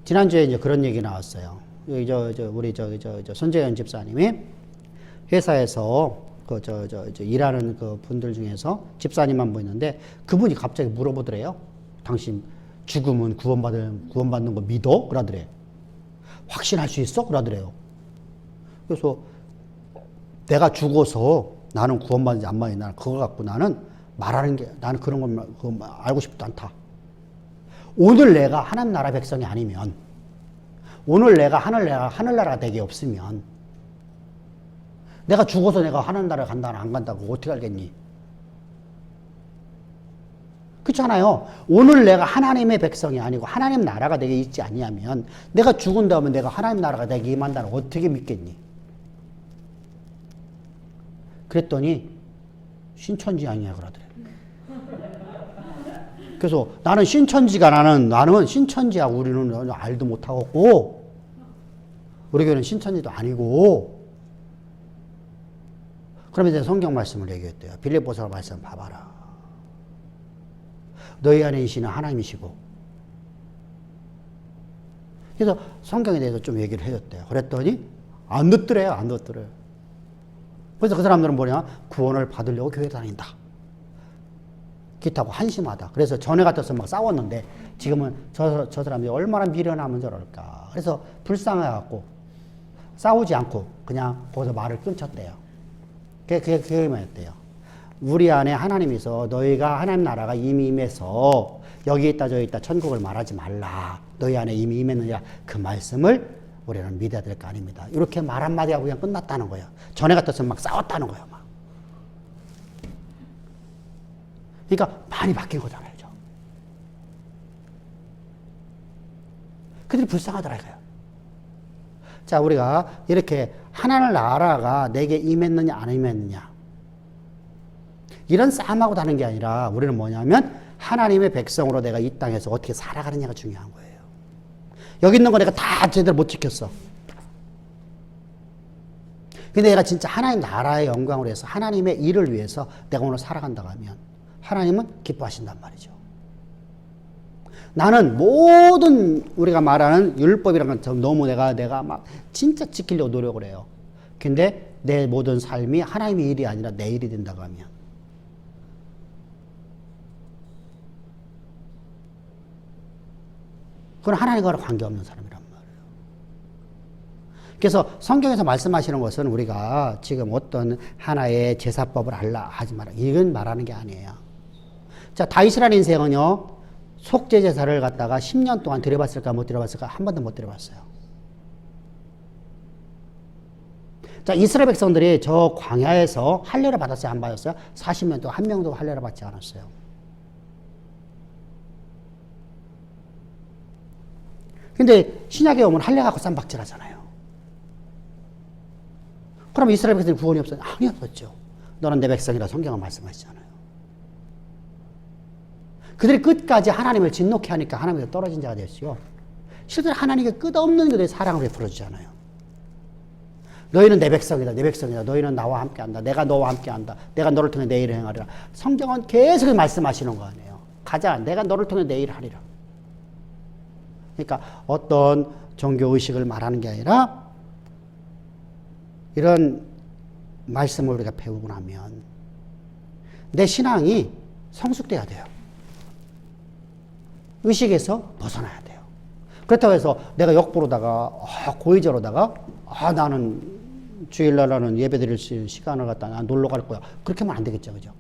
S1: 지난주에 이제 그런 얘기 나왔어요. 우리 손재현 집사님이 회사에서 일하는 그 분들 중에서 집사님만 보이는데 그분이 갑자기 물어보더래요. 당신 죽으면 구원받는 거 믿어? 그러더래요. 확신할 수 있어? 그러더래요. 그래서 내가 죽어서 나는 구원받는지 안 받는지 나는 그거 갖고 나는 그런 거 알고 싶지도 않다. 오늘 내가 하나님 나라 백성이 아니면, 오늘 내가 하늘나라 댁이 없으면, 내가 죽어서 내가 하나님 나라 간다, 안 간다고 어떻게 알겠니? 그렇잖아요. 오늘 내가 하나님의 백성이 아니고 하나님 나라가 내게 있지 아니하면, 내가 죽은 다음에 내가 하나님 나라가 내게 임한다는 어떻게 믿겠니? 그랬더니 신천지 아니냐 그러더래요. 그래서 나는 신천지가 나는 신천지야 우리는 알도 못하고 우리 교회는 신천지도 아니고. 그러면 이제 성경 말씀을 얘기했대요. 빌립보서 말씀 봐봐라. 너희 안에 계시는 하나님이시고. 그래서 성경에 대해서 좀 얘기를 해줬대요. 그랬더니 안 듣더래요. 그래서 그 사람들은 뭐냐? 구원을 받으려고 교회 다닌다. 기타고 한심하다. 그래서 전에 같았으면 막 싸웠는데 지금은 저 사람들이 얼마나 미련하면 저럴까. 그래서 불쌍해갖고 싸우지 않고 그냥 거기서 말을 끊쳤대요. 그게 뭐였대요? 우리 안에 하나님이 있어. 너희가 하나님 나라가 이미 임해서 여기 있다 저기 있다 천국을 말하지 말라. 너희 안에 이미 임했느냐. 그 말씀을 우리는 믿어야 될 거 아닙니다. 이렇게 말 한마디 하고 그냥 끝났다는 거예요. 전에 같았으면 막 싸웠다는 거예요. 막. 그러니까 많이 바뀐 거잖아요. 그들이 불쌍하더라고요. 자, 우리가 이렇게 하나님 나라가 내게 임했느냐 안 임했느냐 이런 싸움하고 다는 게 아니라 우리는 뭐냐면 하나님의 백성으로 내가 이 땅에서 어떻게 살아가느냐가 중요한 거예요. 여기 있는 거 내가 다 제대로 못 지켰어. 근데 내가 진짜 하나님 나라의 영광을 위해서 하나님의 일을 위해서 내가 오늘 살아간다고 하면 하나님은 기뻐하신단 말이죠. 나는 모든 우리가 말하는 율법이라는 건 너무 내가 막 진짜 지키려고 노력을 해요. 근데 내 모든 삶이 하나님의 일이 아니라 내 일이 된다고 하면 그건 하나님과는 관계없는 사람이란 말이에요. 그래서 성경에서 말씀하시는 것은 우리가 지금 어떤 하나의 제사법을 하지 마라. 이건 말하는 게 아니에요. 자, 다윗이라는 인생은요, 속죄 제사를 갖다가 10년 동안 드려봤을까 못 드려봤을까? 한 번도 못 드려봤어요. 자, 이스라엘 백성들이 저 광야에서 할례를 받았어요? 안 받았어요? 40년 동안 한 명도 할례를 받지 않았어요. 근데 신약에 오면 할례 갖고 쌈박질 하잖아요. 그럼 이스라엘 백성들이 구원이 없어요? 아니, 없었죠. 너는 내 백성이라 성경은 말씀하시잖아요. 그들이 끝까지 하나님을 진노케 하니까 하나님에서 떨어진 자가 됐죠. 실제로 하나님께 끝없는 그들의 사랑을 베풀어주잖아요. 너희는 내 백성이다. 내 백성이다. 너희는 나와 함께한다. 내가 너와 함께한다. 내가 너를 통해 내 일을 행하리라. 성경은 계속 말씀하시는 거 아니에요. 가자. 내가 너를 통해 내 일을 하리라. 그러니까 어떤 종교의식을 말하는 게 아니라 이런 말씀을 우리가 배우고 나면 내 신앙이 성숙돼야 돼요. 의식에서 벗어나야 돼요. 그렇다고 해서 내가 역부로다가 고의적으로다가 나는 주일날 나는 예배 드릴 시간을 갖다 놀러 갈 거야. 그렇게 하면 안 되겠죠. 그죠?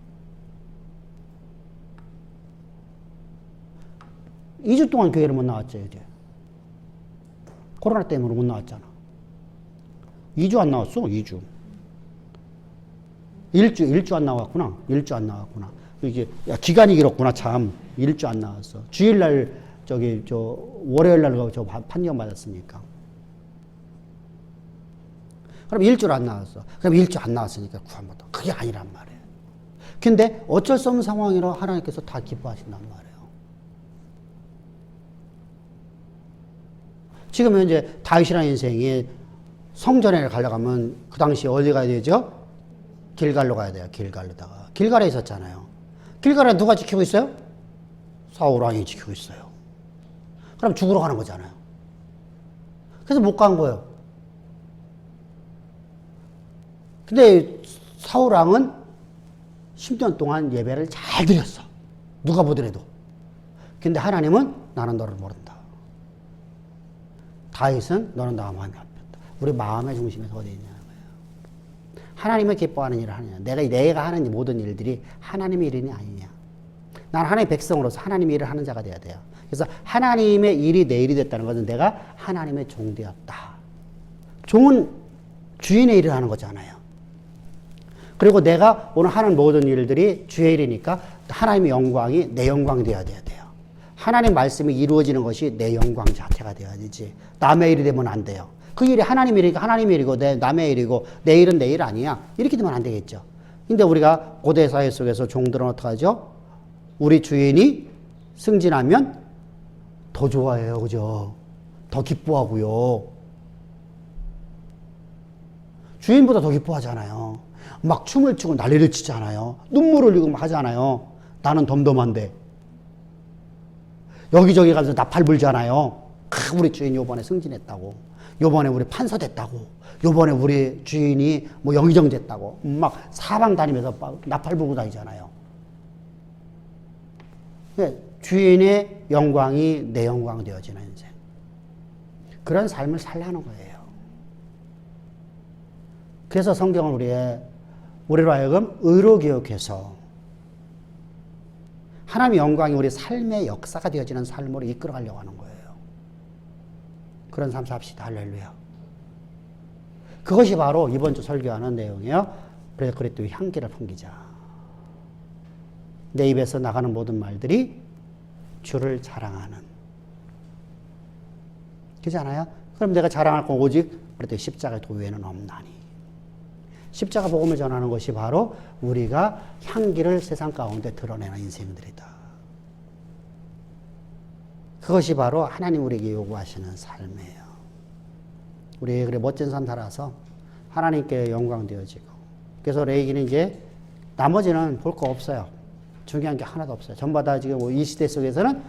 S1: 2주 동안 교회를 못 나왔죠. 이제. 코로나 때문에 못 나왔잖아. 2주 안 나왔어. 2주. 1주 안 나왔구나. 1주 안 나왔구나. 이게 기간이 길었구나. 참. 1주 안 나왔어. 주일날 월요일날 판정 받았으니까. 그럼 1주를 안 나왔어. 그럼 1주 안 나왔으니까 구원받아. 그게 아니란 말이에요. 근데 어쩔 수 없는 상황이라 하나님께서 다 기뻐하신단 말이에요. 지금 현재 다윗이라는 인생이 성전에 가려가면 그 당시 어디 가야 되죠? 길갈로 가야 돼요. 길갈로다가. 길갈에 있었잖아요. 길갈에 누가 지키고 있어요? 사울 왕이 지키고 있어요. 그럼 죽으러 가는 거잖아요. 그래서 못 간 거예요. 근데 사울 왕은 10년 동안 예배를 잘 드렸어. 누가 보더라도. 근데 하나님은 나는 너를 모른다. 다윗은 너는 나와 마음이 합했다. 우리 마음의 중심에서 어디 있냐는 거예요. 하나님을 기뻐하는 일을 하느냐. 내가 하는 모든 일들이 하나님의 일이 아니냐. 나는 하나님의 백성으로서 하나님의 일을 하는 자가 돼야 돼요. 그래서 하나님의 일이 내 일이 됐다는 것은 내가 하나님의 종 되었다. 종은 주인의 일을 하는 거잖아요. 그리고 내가 오늘 하는 모든 일들이 주의 일이니까 하나님의 영광이 내 영광이 되어야 돼요. 하나님 말씀이 이루어지는 것이 내 영광 자체가 되어야 되지. 남의 일이 되면 안 돼요. 그 일이 하나님 일이니까 하나님 일이고 남의 일이고 내 일은 내 일 아니야. 이렇게 되면 안 되겠죠. 근데 우리가 고대 사회 속에서 종들은 어떻게 하죠? 우리 주인이 승진하면 더 좋아해요. 그죠? 더 기뻐하고요. 주인보다 더 기뻐하잖아요. 막 춤을 추고 난리를 치잖아요. 눈물을 흘리고 막 하잖아요. 나는 덤덤한데. 여기저기 가서 나팔 불잖아요. 우리 주인이 요번에 승진했다고. 요번에 우리 판서 됐다고. 요번에 우리 주인이 뭐 영의정 됐다고. 막 사방 다니면서 나팔 불고 다니잖아요. 주인의 영광이 내 영광 되어지는 인생. 그런 삶을 살라는 거예요. 그래서 성경은 우리로 하여금 의로 기억해서 하나님의 영광이 우리 삶의 역사가 되어지는 삶으로 이끌어가려고 하는 거예요. 그런 삶 삽시다. 할렐루야. 그것이 바로 이번 주 설교하는 내용이에요. 그래서 그리스도의 향기를 풍기자. 내 입에서 나가는 모든 말들이 주를 자랑하는. 그렇잖아요? 그럼 내가 자랑할 건 오직 그리스도의 십자가의 도외에는 없나니. 십자가 복음을 전하는 것이 바로 우리가 향기를 세상 가운데 드러내는 인생들이다. 그것이 바로 하나님 우리에게 요구하시는 삶이에요. 우리 그래 멋진 삶 살아서 하나님께 영광 되어지고. 그래서 레이기는 이제 나머지는 볼 거 없어요. 중요한 게 하나도 없어요. 전부 다 지금 이 시대 속에서는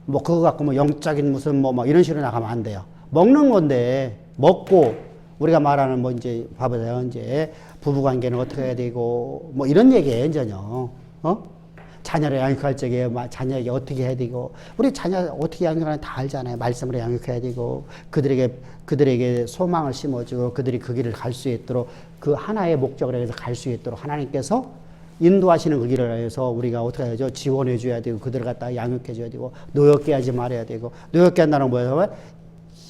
S1: 뭐 그거 갖고 뭐 영적인 무슨 뭐 이런 식으로 나가면 안 돼요. 먹는 건데 먹고 우리가 말하는 뭐 이제 봐보세요. 이제 부부 관계는 어떻게 해야 되고 뭐 이런 얘기예요. 이제요. 자녀를 양육할 적에 자녀에게 어떻게 해야 되고 우리 자녀 어떻게 양육하는지 다 알잖아요. 말씀으로 양육해야 되고 그들에게 소망을 심어주고 그들이 그 길을 갈 수 있도록 그 하나의 목적을 해서 갈 수 있도록 하나님께서 인도하시는 그 길을 해서 우리가 어떻게 해야죠? 지원해 줘야 되고 그들을 갖다 양육해 줘야 되고 노엽게 하지 말아야 되고 노엽게 한다는 건 뭐예요?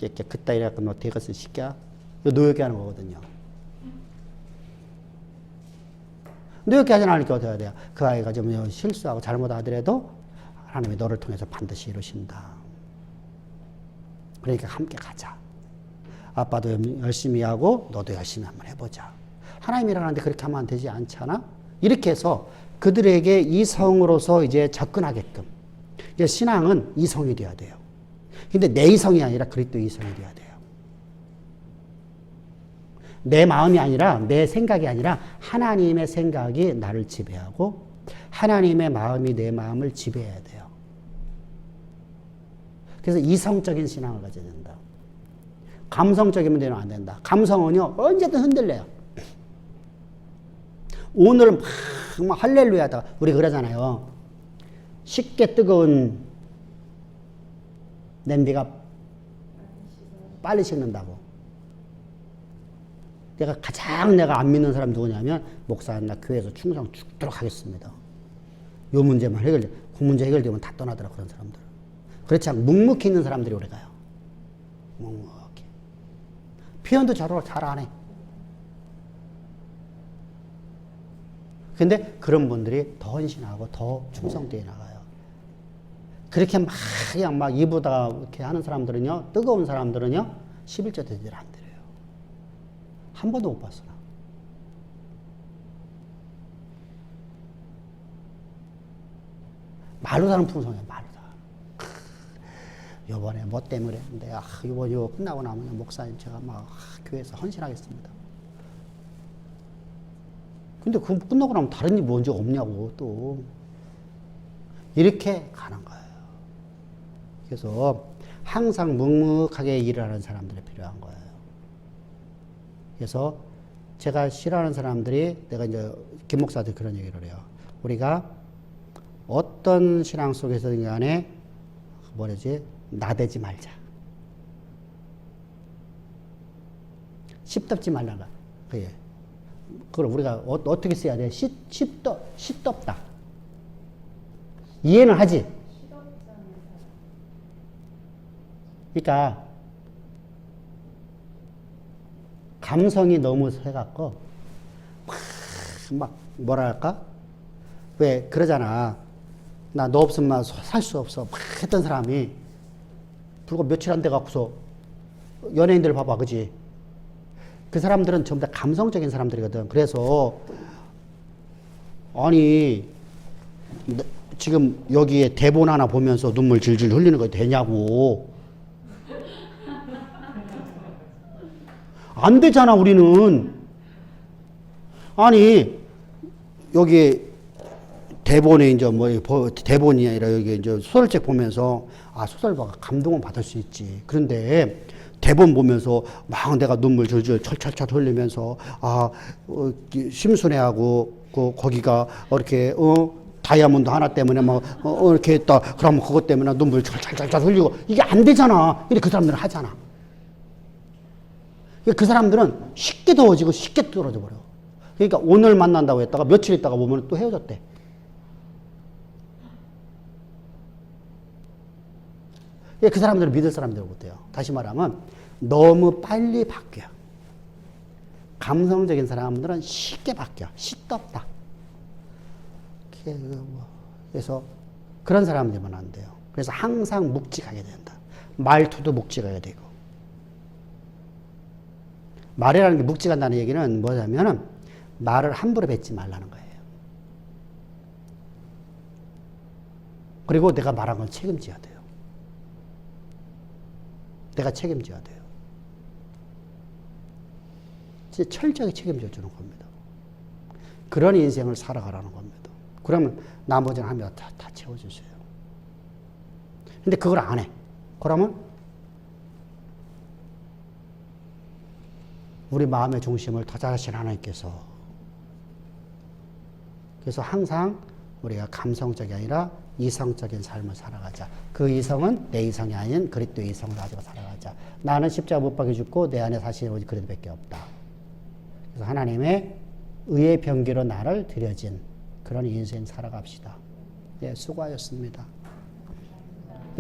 S1: 이렇게 그따 이래갖고 너 되겠어 시켜? 노엽게 하는 거거든요. 노엽게 하지 않으니까 어떻게 해야 돼요? 그 아이가 좀 실수하고 잘못하더라도 하나님이 너를 통해서 반드시 이루신다. 그러니까 함께 가자. 아빠도 열심히 하고 너도 열심히 한번 해보자. 하나님이라는데 그렇게 하면 되지 않잖아? 이렇게 해서 그들에게 이성으로서 이제 접근하게끔. 이제 신앙은 이성이 돼야 돼요. 근데 내 이성이 아니라 그리스도 이성이 돼야 돼요. 내 마음이 아니라 내 생각이 아니라 하나님의 생각이 나를 지배하고 하나님의 마음이 내 마음을 지배해야 돼요. 그래서 이성적인 신앙을 가져야 된다. 감성적이면 되면 안 된다. 감성은요, 언제든 흔들려요. 오늘 막 할렐루야 하다가, 우리 그러잖아요. 쉽게 뜨거운 냄비가 빨리 식는다고. 내가 안 믿는 사람 누구냐면, 목사님 나 교회에서 충성 죽도록 하겠습니다. 요 문제만 그 문제 해결되면 다 떠나더라, 그런 사람들. 그렇지 않고 묵묵히 있는 사람들이 오래 가요. 묵묵히. 표현도 잘 안 해. 근데 그런 분들이 더 헌신하고 더 충성되어 나가요. 그렇게 막 그냥 막 이보다 이렇게 하는 사람들은요, 뜨거운 사람들은요, 11조 대제를 안 드려요. 한 번도 못 봤어. 나. 말로 사는 풍성이야, 말로 다. 요번에 뭐 때문에 했는데, 요번 이거 끝나고 나면 목사님 제가 막 교회에서 헌신하겠습니다. 근데 그 끝나고 나면 다른 일 뭔지 없냐고, 또. 이렇게 가는 거예요. 그래서 항상 묵묵하게 일을 하는 사람들이 필요한 거예요. 그래서 제가 싫어하는 사람들이, 내가 이제 김 목사한테 그런 얘기를 해요. 우리가 어떤 신앙 속에서든 간에 나대지 말자. 씹덮지 말라가. 그게. 그걸 우리가 어떻게 써야 돼? 씹덮다. 이해는 하지? 그러니까 감성이 너무 해갖고 막 뭐랄까? 왜 그러잖아. 나 너 없으면 살 수 없어. 막 했던 사람이 불과 며칠 안 돼 갖고서 연예인들 봐봐, 그지? 그 사람들은 전부 다 감성적인 사람들이거든. 그래서 아니 지금 여기에 대본 하나 보면서 눈물 질질 흘리는 거 되냐고. 안 되잖아, 우리는. 아니, 여기 대본에 이제 대본이 아니라 여기 이제 소설책 보면서, 소설 봐, 감동은 받을 수 있지. 그런데 대본 보면서 막 내가 눈물 줄줄 철철철 흘리면서, 심순애하고, 거기가 이렇게, 다이아몬드 하나 때문에 막, 이렇게 했다. 그러면 그것 때문에 눈물 철철철 흘리고, 이게 안 되잖아. 이렇게 그 사람들은 하잖아. 그 사람들은 쉽게 더워지고 쉽게 떨어져 버려. 그러니까 오늘 만난다고 했다가 며칠 있다가 보면 또 헤어졌대. 그 사람들은 믿을 사람들은 못해요. 다시 말하면 너무 빨리 바뀌어. 감성적인 사람들은 쉽게 바뀌어. 시덥다. 그래서 그런 사람 되면 안 돼요. 그래서 항상 묵직하게 된다. 말투도 묵직해야 되고. 말이라는 게 묵직한다는 얘기는 뭐냐면은 말을 함부로 뱉지 말라는 거예요. 그리고 내가 말한 건 책임져야 돼요. 내가 책임져야 돼요. 진짜 철저하게 책임져 주는 겁니다. 그런 인생을 살아가라는 겁니다. 그러면 나머지는 하면 다 채워주세요. 근데 그걸 안 해. 그러면 우리 마음의 중심을 다잡으신 하나님께서, 그래서 항상 우리가 감성적이 아니라 이성적인 삶을 살아가자. 그 이성은 내 이성이 아닌 그리스도의 이성을 가지고 살아가자. 나는 십자가 못 박혀 죽고 내 안에 사실은 오직 그리스도밖에 없다. 그래서 하나님의 의의 병기로 나를 들여진 그런 인생 살아갑시다. 예, 수고하셨습니다.